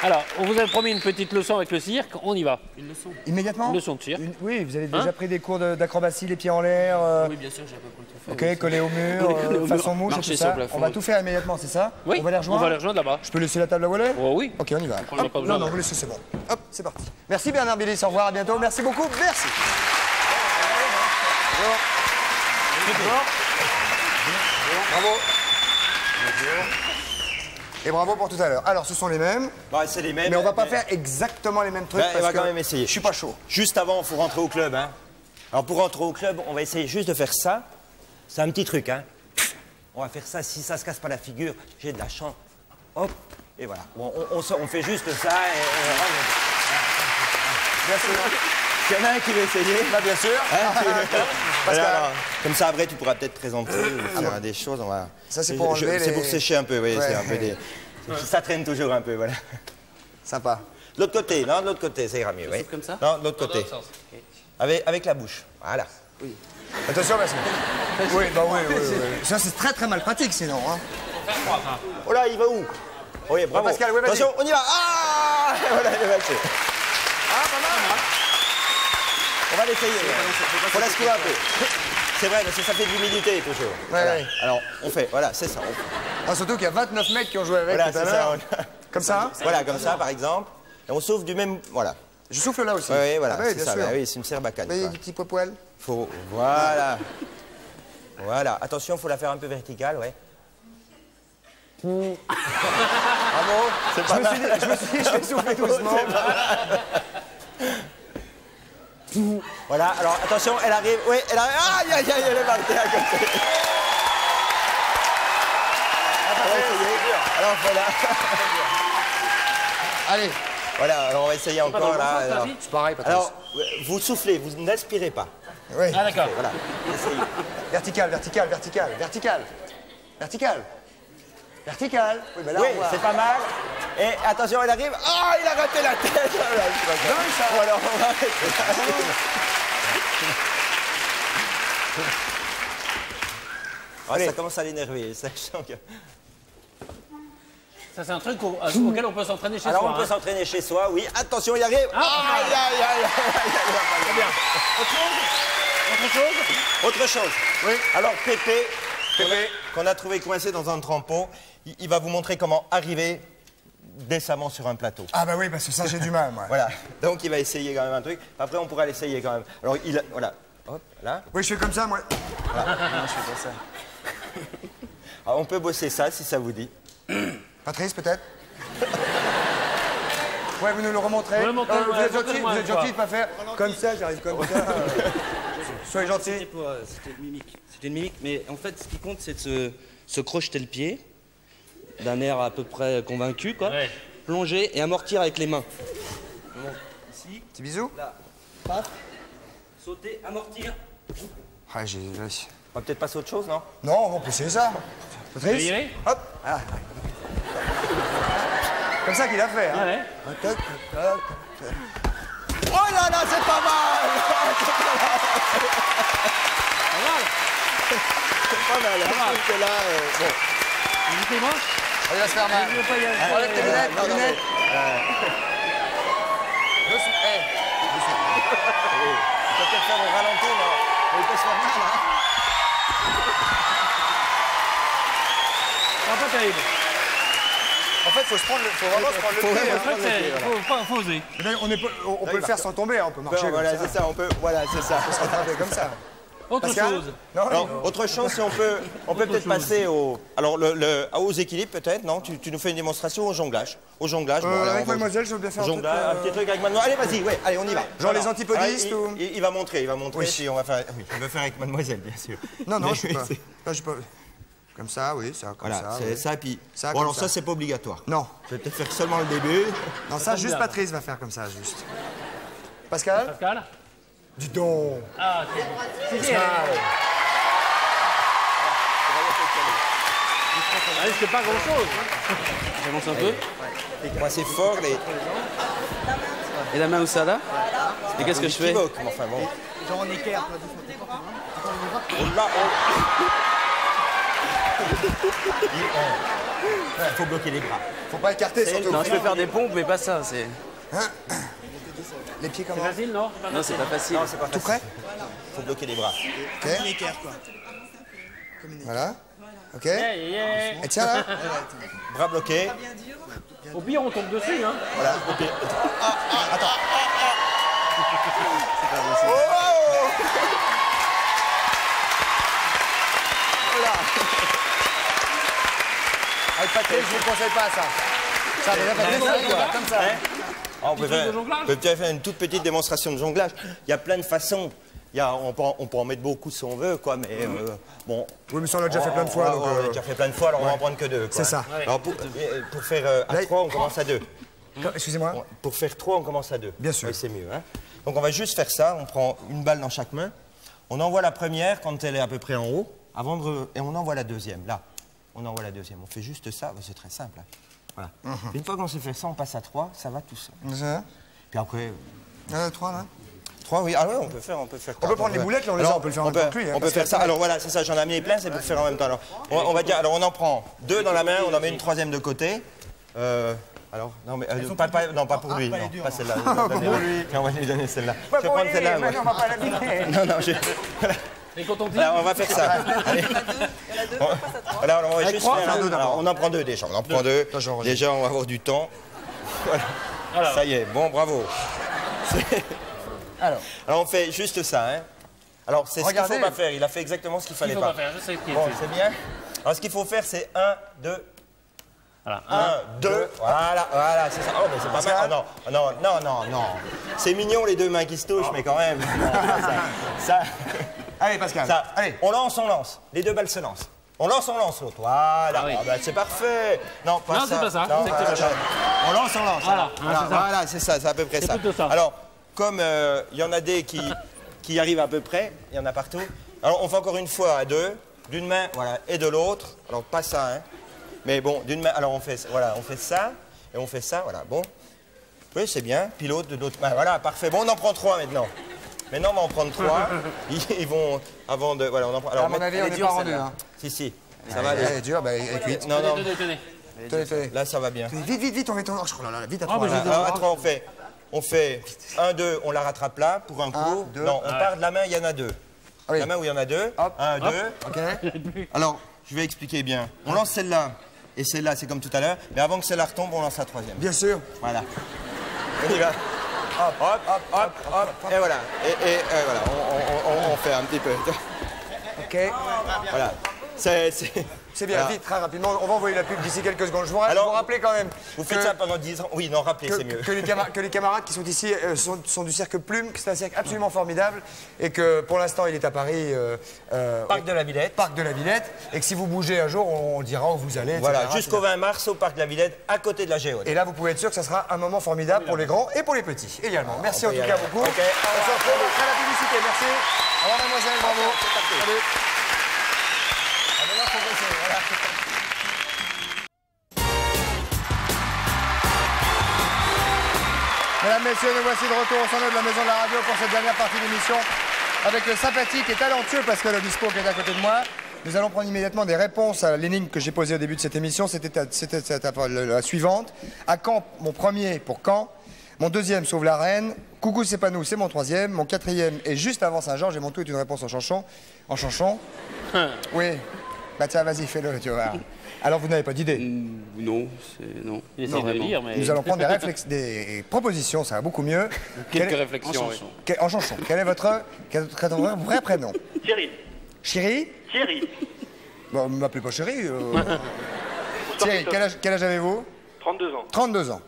Alors, on vous avait promis une petite leçon avec le cirque. On y va. Une leçon. Immédiatement Une leçon de cirque. Oui, vous avez déjà pris des cours d'acrobatie, les pieds en l'air. Oui, bien sûr, j'ai à peu près tout fait. Ok, collé au mur, Collé au façon mur, mouche et marcher tout sur ça. le plafond. On va tout faire immédiatement, c'est ça Oui. On va les rejoindre. On va les rejoindre là-bas. Je peux laisser la table à voler Oh oui. Ok, on y va. On n'a pas besoin non, de- vous laissez, c'est bon. Hop, c'est parti. Merci Bernard Billis, au revoir, à bientôt. Merci beaucoup, merci. Bravo. Et bravo pour tout à l'heure. Alors, ce sont les mêmes, Bah, c'est les mêmes. mais on va pas faire exactement les mêmes trucs Ben, on parce va que quand même essayer. je suis pas chaud. Juste avant, il faut rentrer au club. Hein. Alors pour rentrer au club, on va essayer juste de faire ça. C'est un petit truc. Hein. On va faire ça. Si ça se casse pas la figure, j'ai de la chance. Hop, et voilà. On fait juste ça et on rentre. Bien sûr. Est-ce qu'il y en a un qui veut essayer? Bah, bien sûr. Voilà, alors, comme ça, après, tu pourras peut-être présenter ou faire des choses. Ça, c'est pour enlever C'est pour les- sécher un peu, oui. Ouais. C'est un peu des... Ça traîne toujours un peu, voilà. Sympa. De l'autre côté, non, de l'autre côté, ça ira mieux, oui. comme ça? Non, de l'autre côté. Avec la bouche, voilà. Attention, merci. Oui, bah oui. Ça, c'est très très mal pratique sinon. Hein. Oh là, il va où? Oui, bravo. Pascal, oui, vas-y. Attention, on y va. Ah, voilà, il est passé. Ah, pas mal. On va l'essayer. Faut la secouer un peu. C'est vrai, parce que ça fait de l'humidité toujours. Voilà. ouais. Alors, on fait, voilà, c'est ça. Ah, surtout qu'il y a 29 mecs qui ont joué avec Voilà, tout à c'est l'heure. ça. Comme ça hein. Voilà, comme ça, par exemple. Et on souffle du même, voilà. Je souffle là aussi. Oui, voilà, Ah, bah oui, c'est bien ça. sûr. Bah oui, c'est une serbacane. Vous voyez quoi. du petit poil. Faut, voilà. Voilà. Attention, faut la faire un peu verticale, ouais. Bravo. C'est pas mal. Je me suis dit, je vais souffler doucement. Voilà, alors attention, elle arrive. Oui, elle arrive. Aïe, aïe, aïe, elle est marquée à côté. On va essayer. Alors voilà. Allez, Voilà, alors on va essayer encore là. Alors, c'est pareil, Patrice. alors, vous soufflez, vous n'aspirez pas. Oui. Ah, d'accord. Voilà, essayez. Vertical, vertical, vertical, vertical. Vertical. Vertical. Oui, mais là, Oui, on voit. c'est pas mal. Et attention, elle arrive. Ah, il a raté la tête. Voilà, c'est pas grave. Non, ça. Bon, alors, on va arrêter là. Ah, ça commence à l'énerver, ça, je sens que... Ça, c'est un truc auquel on peut s'entraîner chez Alors, soi. on peut s'entraîner chez soi, oui. Attention, il arrive. Aïe, aïe, aïe, aïe, aïe. Très bien. Autre chose? Autre chose. Oui. Alors, Pépé, Pépé. qu'on a trouvé coincé dans un trempeau, il va vous montrer comment arriver décemment sur un plateau. Ah bah oui, parce que ça, j'ai du mal, moi. Voilà. Donc, il va essayer quand même un truc. Après, on pourra l'essayer quand même. Alors, voilà. Hop, là. Oui, je fais comme ça, moi. Alors, on peut bosser ça, si ça vous dit. Patrice, peut-être. Ouais, vous nous le remontrez. Ouais, montrez-le, Vous êtes gentil, montrez-le-moi vous une êtes gentil de pas faire comme ça, j'arrive comme ça. Soyez gentil. C'était une mimique. C'était une mimique, mais en fait, ce qui compte, c'est de se crocheter le pied, d'un air à peu près convaincu, quoi. Ouais. Plonger et amortir avec les mains. Bon, ici, Petit bisou. là, paf, sauter, amortir. Ah, j'ai... On va peut-être passer à autre chose, non? Non, on peut essayer ça. Patrice. y aller Hop. Ah. Comme ça qu'il a fait, hein. Ouais. Toc, toc. Oh là là, c'est pas mal! C'est pas mal, hein. Je trouve que là, bon. Invitez-moi. Oh, il va se faire mal. Enlève tes lunettes, tes lunettes. Doucement. On peut peut-être faire au ralenti, mais il peut se faire mal, hein. C'est pas terrible. En fait, faut vraiment se prendre le pied. En Hein. fait, faut oser. Mais là, on peut le faire sans tomber, hein, on peut marcher. Bon, voilà, comme c'est ça, on peut. Voilà, c'est ça. ça. Attraper comme ça. Autre Pascal chose. Non, Alors, non. autre chose, si on peut peut-être passer au. Alors, aux équilibres, peut-être, non? Tu nous fais une démonstration au jonglage. Au jonglage, bon, allez, Avec on va- mademoiselle, je veux bien faire un truc. Jonglage, un petit truc avec mademoiselle. Allez, vas-y, ouais, allez, on y va. Genre Alors, les antipodistes alors, ou- il va montrer, Oui. si on va faire. Oui, il veut faire avec mademoiselle, bien sûr. Non, non, Mais je sais pas. c'est- Là, je sais pas. Comme ça, oui, ça, comme Voilà, ça. c'est oui. ça, puis. Ça, Bon, comme alors ça. ça, c'est pas obligatoire. Non, Je vais peut-être faire seulement le début. non, ça, juste Patrice va faire comme ça, juste. Pascal Pascal. Dis donc. Ah, c'est ça risque pas grand-chose. J'avance un peu. Moi, c'est fort, les. Et la main où ça, là? Et qu'est-ce que je fais? équivoque, mais enfin bon. Genre en équerre, Oh là, Il faut bloquer les bras. Faut pas écarter, surtout. Non, je peux faire des pompes, mais pas ça. C'est Les pieds comme C'est ça. facile, non? non, c'est pas facile. Non, c'est pas Tout facile. prêt Faut bloquer les bras. Ok. Voilà. Ok. Yeah, yeah. Et tiens là. Bras bloqués. Au pire, on tombe dessus, hein. Voilà. Ok. Avec Patrice, je vous conseille pas ça. Ça, déjà, Patrice, ça, comme ça. Ah, on peut truc faire, de jonglage on peut peut-être faire une toute petite démonstration de jonglage. Il y a plein de façons. On peut en mettre beaucoup si on veut, quoi, mais bon. Oui, mais ça, on l'a déjà fait plein de fois. On donc, l'a déjà fait plein de fois, alors on va en prendre que deux. quoi. C'est ça. Alors pour faire à Là, 3, on commence à 2. Excusez-moi. Pour faire 3, on commence à 2. Bien sûr. Oui, c'est mieux. Hein. Donc on va juste faire ça, on prend une balle dans chaque main, on envoie la première quand elle est à peu près en haut, et on envoie la deuxième, là. On envoie la deuxième, on fait juste ça, c'est très simple. Hein. Voilà. Une fois qu'on s'est fait ça, on passe à 3, ça va tout seul. Puis après... 3 là 3, oui. Ah ouais, on peut faire. On peut prendre les boulettes, là, on peut le faire en même temps que lui. On peut faire ça. Alors voilà, c'est ça, j'en ai amené plein, c'est pour faire en même temps. Alors, on va dire, alors on en prend 2 dans la main, on en met une troisième de côté. Alors, non, mais pas pour lui, non, pas celle-là. Pas pour lui. On va lui donner celle-là. Je vais prendre celle-là. Mais non, on va pas la donner. Non, Et quand on dit... Alors, on va faire ça. Allez. Alors, on va juste faire alors, on en prend 2 déjà. On en prend 2. Déjà, on va avoir du temps. Voilà. Ça y est, bon, bravo. Alors, on fait juste ça, hein. Alors, c'est ce qu'il ne faut pas faire. Il a fait exactement ce qu'il fallait pas. faire, je sais ce qu'il Bon, fait. c'est bien. Alors, ce qu'il faut faire, c'est 1, 2. Voilà. 1, 2. Voilà, c'est ça. Oh, mais c'est pas mal. Oh, non. C'est mignon, les 2 mains qui se touchent, mais quand même. Ça. Allez, Pascal. Ça. Allez. On lance. Les 2 balles se lancent. On lance l'autre. Voilà. Ah oui. Ah, bah, c'est parfait. Non, pas ça. C'est pas ça. Non, C'est pas ça. on lance. Voilà, c'est ça, c'est à peu près ça. C'est plutôt ça. Alors, comme il y en a des qui arrivent à peu près, il y en a partout. Alors, on fait encore une fois à 2, d'une main, voilà, et de l'autre. Alors, pas ça, hein. Mais bon, d'une main, alors on fait ça, et on fait ça, voilà, bon. Oui, c'est bien, puis l'autre de l'autre main, voilà, parfait. Bon, on en prend 3 maintenant. Maintenant, on va en prendre 3. Ils vont, avant de, voilà, on en prend. Alors, à mon avis, on n'est pas rendu, hein. Si, ça va aller. Elle est dure, bah, elle est cuite. Non. Tenez. Là, ça va bien. Vite, on met ton... Oh là là, vite à 3. Alors, à 3, on fait 1, 2, on la rattrape là, pour un coup. 2. Non, on part de la main, il y en a 2. Ah oui. La main où il y en a 2. 1, 2. Ok. Alors, je vais expliquer bien. On lance celle-là, et celle-là, c'est comme tout à l'heure. Mais avant que celle-là retombe, on lance la troisième. Bien sûr. Voilà. On y va. Hop. Et voilà. Et voilà, on fait un petit peu. Ok. Voilà. C'est bien, vite, très rapidement. On va envoyer la pub d'ici quelques secondes. Je vous rappelle quand même. Vous faites ça pendant 10 ans. Oui, non, rappelez, c'est mieux. Que les camarades qui sont ici sont du cirque Plume, que c'est un cirque absolument formidable et que pour l'instant il est à Paris. Parc de la Villette. Parc de la Villette. Et que si vous bougez un jour, on dira où vous allez. Voilà, etc., jusqu'au 20 mars au Parc de la Villette, à côté de la Géode. Et là, vous pouvez être sûr que ça sera un moment formidable pour les grands et pour les petits également. Merci en tout cas beaucoup. Ok. On se retrouve après la publicité. Merci. Au revoir, mademoiselle. Bravo. Salut. Mesdames, messieurs, nous voici de retour au centre de la Maison de la Radio pour cette dernière partie d'émission avec le sympathique et talentueux Pascal Obispo qui est à côté de moi. Nous allons prendre immédiatement des réponses à l'énigme que j'ai posée au début de cette émission. C'était la suivante. À quand mon premier pour quand? Mon deuxième sauve la reine. Coucou c'est pas nous, c'est mon troisième. Mon quatrième est juste avant Saint-Georges et mon tout est une réponse en chanson. En chanson? Oui. Bah tiens, vas-y, fais-le, tu vois. Alors vous n'avez pas d'idée? Non. Il essaie de lire, mais... Nous allons prendre des propositions, ça va beaucoup mieux. Quelques réflexions, oui. En chanson. Quel est votre vrai prénom? Thierry. Chéri? Thierry. Bon, ne m'appelez pas chéri. Thierry, quel âge avez-vous? 32 ans. 32 ans.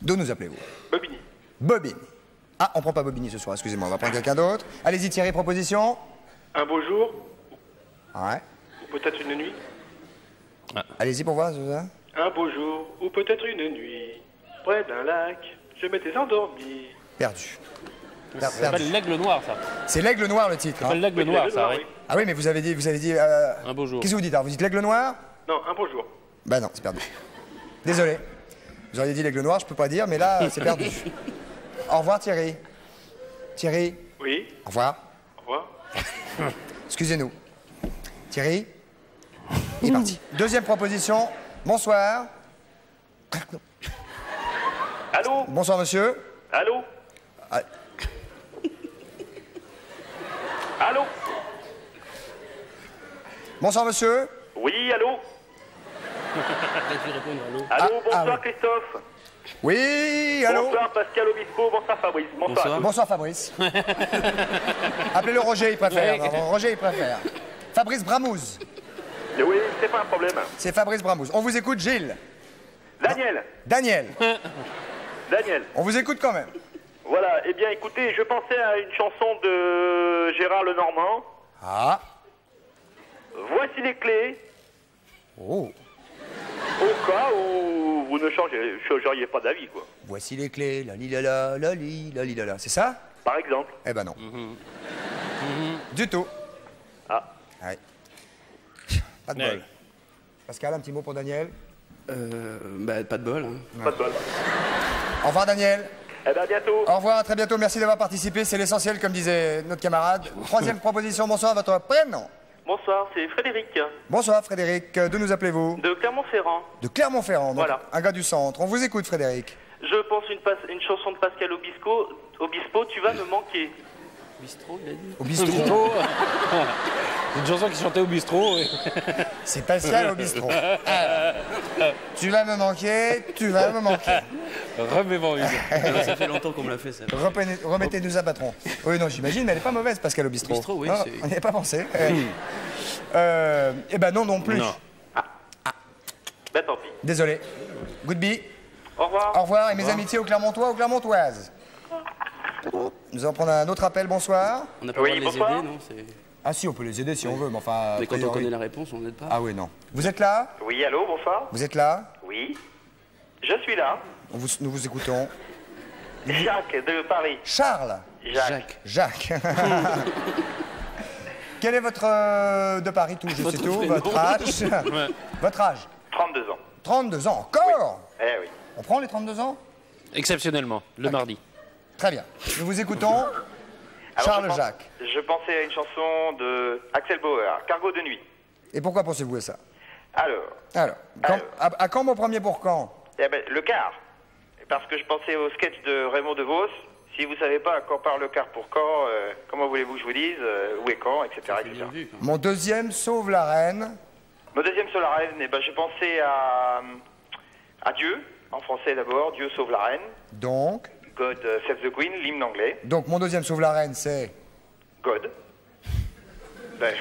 D'où nous appelez-vous? Bobigny. Bobigny. Ah, on prend pas Bobigny ce soir, excusez-moi, on va prendre quelqu'un d'autre. Allez-y Thierry, proposition. Un beau jour, Ouais. ou peut-être une nuit. Allez-y pour voir, c'est ça? Un beau jour, ou peut-être une nuit, près d'un lac, je m'étais endormi. Perdu. Ça s'appelle l'aigle noir, ça. C'est l'aigle noir le titre. Ça s'appelle l'aigle noir, ça, oui. Ah oui, mais vous avez dit... Un beau jour. Qu'est-ce que vous dites alors? Vous dites l'aigle noir? Non, un beau jour. Bah non, c'est perdu. Désolé. Vous auriez dit l'aigle noir, je peux pas dire, mais là, c'est perdu. Au revoir Thierry. Thierry? Oui. Au revoir. Au revoir. Excusez-nous. Thierry? Il est parti. Deuxième proposition. Bonsoir. Allô? Bonsoir monsieur. Allô? Ah. Allô? Bonsoir monsieur. Oui, allô? Allô, bonsoir Christophe. Oui, allô. Bonsoir Pascal Obispo, bonsoir Fabrice. Bonsoir. Bonsoir Fabrice. Appelez-le Roger, il préfère. Non, Roger, il préfère. Fabrice Bramouze. Oui, c'est pas un problème. C'est Fabrice Bramouze. On vous écoute, Gilles. Daniel. Daniel. Daniel. On vous écoute quand même. Voilà, eh bien écoutez, je pensais à une chanson de Gérard Lenormand. Ah. Voici les clés. Oh. Au cas où vous ne changeriez pas d'avis, quoi. Voici les clés, la li la la li la li la la. C'est ça? Par exemple. Eh ben non. Du tout. Ah. Ouais. Pas de bol. Pascal, un petit mot pour Daniel? Bah, pas de bol. Hein. Pas de bol. Au revoir Daniel. Eh ben, à bientôt. Au revoir, à très bientôt. Merci d'avoir participé. C'est l'essentiel, comme disait notre camarade. Troisième proposition, bonsoir, votre prénom. Bonsoir, c'est Frédéric, Bonsoir Frédéric. D'où nous appelez-vous? de Clermont-Ferrand. De Clermont-Ferrand, donc Voilà. un gars du centre. On vous écoute Frédéric. Je pense une chanson de Pascal Obispo, Tu vas me manquer. Bistrot, il a dit. Au bistrot. Une chanson qui chantait au bistrot. Oui. C'est Pascal au bistrot. Tu vas me manquer, tu vas me manquer. Remets-moi une. Ça fait longtemps qu'on me l'a fait, ça. Remettez-nous un patron. Oui, non, j'imagine, mais elle est pas mauvaise, Pascal au bistrot. Bistrot, oui, Non, c'est- on n'y avait pas pensé. Eh ben non plus. Non. Ben tant pis. Désolé. Goodbye. Au revoir. Au revoir et mes amitiés aux Clermontois, aux Clermontoises. Nous allons prendre un autre appel, bonsoir. On n'a pas Oui, le droit de les bonsoir. aider, non c'est- Ah si, on peut les aider si on veut, mais enfin... Mais quand on priori- connaît la réponse, on n'aide pas. Ah oui, non. Vous êtes là? Oui, allô, bonsoir. Vous êtes là? Oui. Je suis là. Nous vous écoutons. Jacques de Paris. Charles. Jacques. Jacques. Quel est votre... de Paris tout, je sais Votre tout, prénom. votre âge? Votre âge? 32 ans. 32 ans, encore? Eh oui. On prend les 32 ans? Exceptionnellement, le mardi. Très bien. Nous vous écoutons. Charles Jacques. Je pensais à une chanson de Axel Bauer, Cargo de nuit. Et pourquoi pensez-vous à ça? Alors, À quand mon premier pour quand? eh ben, le quart. Parce que je pensais au sketch de Raymond DeVos. Si vous savez pas à quand part le quart pour quand, comment voulez-vous que je vous dise, où et quand, etc. etc. Bien vu, quoi. Mon deuxième sauve la reine. Mon deuxième sur la reine, eh ben, j'ai pensé à Dieu, en français d'abord, Dieu sauve la reine. Donc, God Save the Queen, l'hymne anglais. mon deuxième sauve la reine, c'est... God. Ben,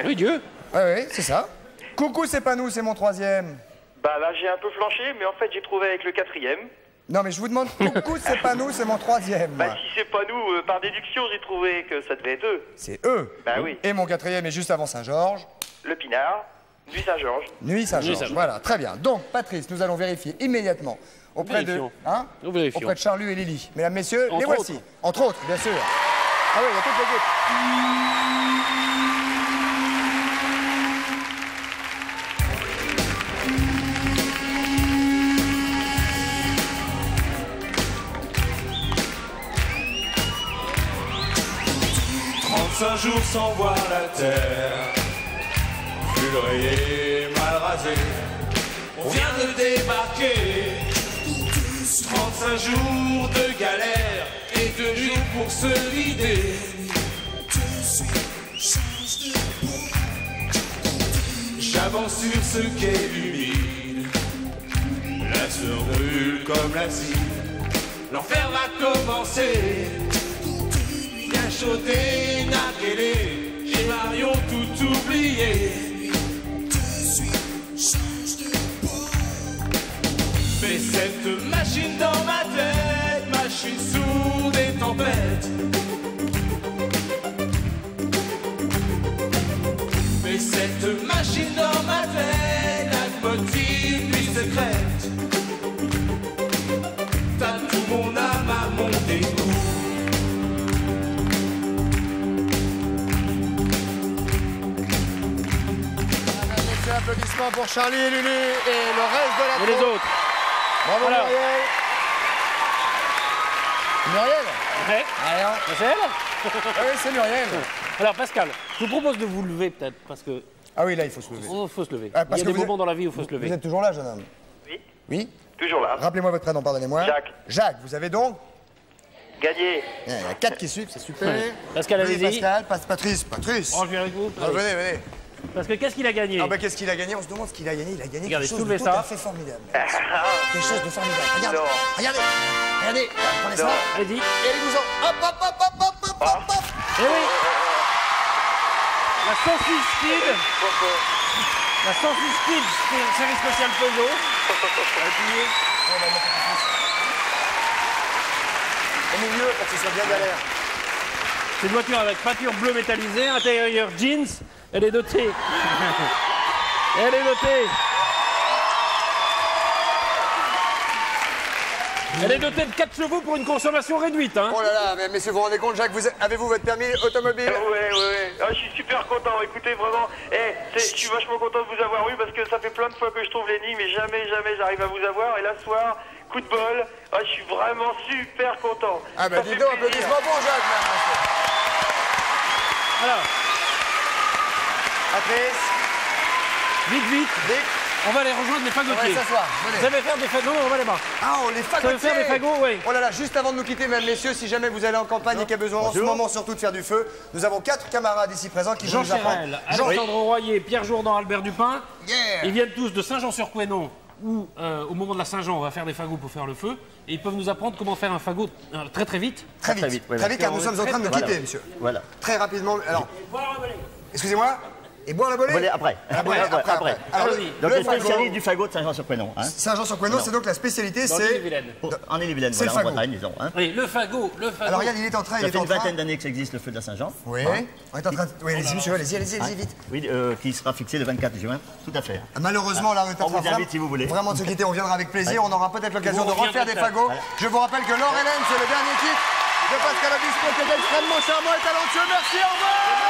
Oui, Dieu. Oui, oui, c'est ça. Coucou, c'est pas nous, c'est mon troisième. bah là j'ai un peu flanché, mais en fait j'ai trouvé avec le quatrième. Non, mais je vous demande, coucou, c'est pas nous, c'est mon troisième. Bah si c'est pas nous, par déduction j'ai trouvé que ça devait être eux. C'est eux. Bah oui. Et mon quatrième est juste avant Saint-Georges. Le Pinard, Nuit Saint-Georges. Nuit Saint-Georges. Saint-Georges. Voilà, très bien. Donc, Patrice, nous allons vérifier immédiatement auprès de... Vérifions. Hein, Nous vérifions. auprès de Charlu et Lily. Mesdames, messieurs, les Entre voici. autres. Entre autres, bien sûr. Ah oui, il y a toutes les gouttes. Un jour sans voir la terre, plus rayé, mal rasé, on vient de débarquer. 35 jours de galère et 2 jours pour se vider. J'avance sur ce quai humide, la sueur brûle comme l'acide. L'enfer va commencer. Bien chaudé, Nakélé, et Marion tout oublié. Mais cette machine dans ma tête, machine sourde et tempête. Mais cette machine dans ma tête, la motive lui secrète. T'as tout mon âme à mon dégoût. Applaudissements pour Charlie et Lulu et le reste de la Et les troupe. autres. Bravo Alors. Muriel. Muriel? Ouais. Alors, C'est elle. ah oui, c'est Muriel. Alors, Pascal, je vous propose de vous lever peut-être, parce que Ah oui, là, il faut se lever. faut se lever. Ah, Il parce y a que des vous moments êtes- dans la vie où il faut se Vous lever. êtes toujours là, jeune homme? Oui, Oui? toujours là. Rappelez-moi votre prénom, pardonnez-moi. Jacques. Jacques, vous avez donc... Gagné. Il y a 4 qui suivent, c'est super. Ouais. Pascal, Oui, allez-y. Pascal, Patrice. Patrice. Oh, je viens avec vous. Ah, venez, venez. Parce que qu'est-ce qu'il a gagné? Ah bah qu'est-ce qu'il a gagné? On se demande ce qu'il a gagné. Il a gagné Regardez, quelque chose de soulevez tout ça. à fait formidable. Quelque chose de formidable. Regardez, Non. regardez, regardez. Prenez ça. Allez-y. Et allez-vous-en. Hop, hop, hop, hop, hop, hop, hop, hop. Eh oui. La Saucisse Kid. La Saucisse Kid, série spéciale Peugeot. Appuyez. Au milieu, pour que ce soit bien galère. C'est une voiture avec peinture bleue métallisée, intérieur jeans. Elle est dotée. Elle est dotée Elle est dotée de 4 chevaux pour une consommation réduite. Hein. Oh là là, mais messieurs, vous vous rendez compte, Jacques, avez-vous votre permis automobile? Ouais. Ah, je suis super content. Écoutez, vraiment, je suis vachement content de vous avoir eu parce que ça fait plein de fois que je trouve l'énigme et jamais j'arrive à vous avoir. Et là, ce soir, coup de bol, je suis vraiment super content. Ah bah dis donc, applaudissements pour Jacques, même. Alors. Patrice. Vite. On va aller rejoindre les fagotiers. On va s'asseoir. Vous allez faire des fagots. Non, on va les bas. Ah, on les fagotiers. Vous allez faire des fagots, oui. Oh là là, juste avant de nous quitter, mesdames, messieurs, si jamais vous allez en campagne et qu'il y a besoin en ce moment surtout de faire du feu, nous avons 4 camarades ici présents qui vont Jean nous apprendre. Chérel, Alexandre Royer, Pierre Jourdan, Albert Dupin. Yeah. Ils viennent tous de Saint-Jean-sur-Couesnon où, au moment de la Saint-Jean, on va faire des fagots pour faire le feu. Et ils peuvent nous apprendre comment faire un fagot très vite. Très vite, car nous sommes en train de nous quitter, monsieur. Voilà. Très rapidement. Alors, excusez-moi. Et boire la volée? Volée après. Après. Alors, donc les spécialistes du fagot de Saint-Jean-sur-Couesnon. Hein. Saint-Jean-sur-Couesnon, c'est donc la spécialité, c'est... En Ille-et-Vilaine, c'est voilà, le en Bretagne, disons. Hein. Oui, le fagot. Alors regarde, il est en train, Ça fait une vingtaine d'années que ça existe, le feu de la Saint-Jean. Oui. Hein. On est en train de... Oui, allez-y, monsieur, allez-y, vite. Oui, qui sera fixé le 24 juin, tout à fait. Malheureusement, là, on est en train vous invite si vous voulez. Vraiment de se quitter, on viendra avec plaisir, on aura peut-être l'occasion de refaire des fagots. Je vous rappelle que Laure Hélène, c'est le dernier titre de Pascal Obispo, qui est extrêmement charmant et talentueux. Merci, au revoir.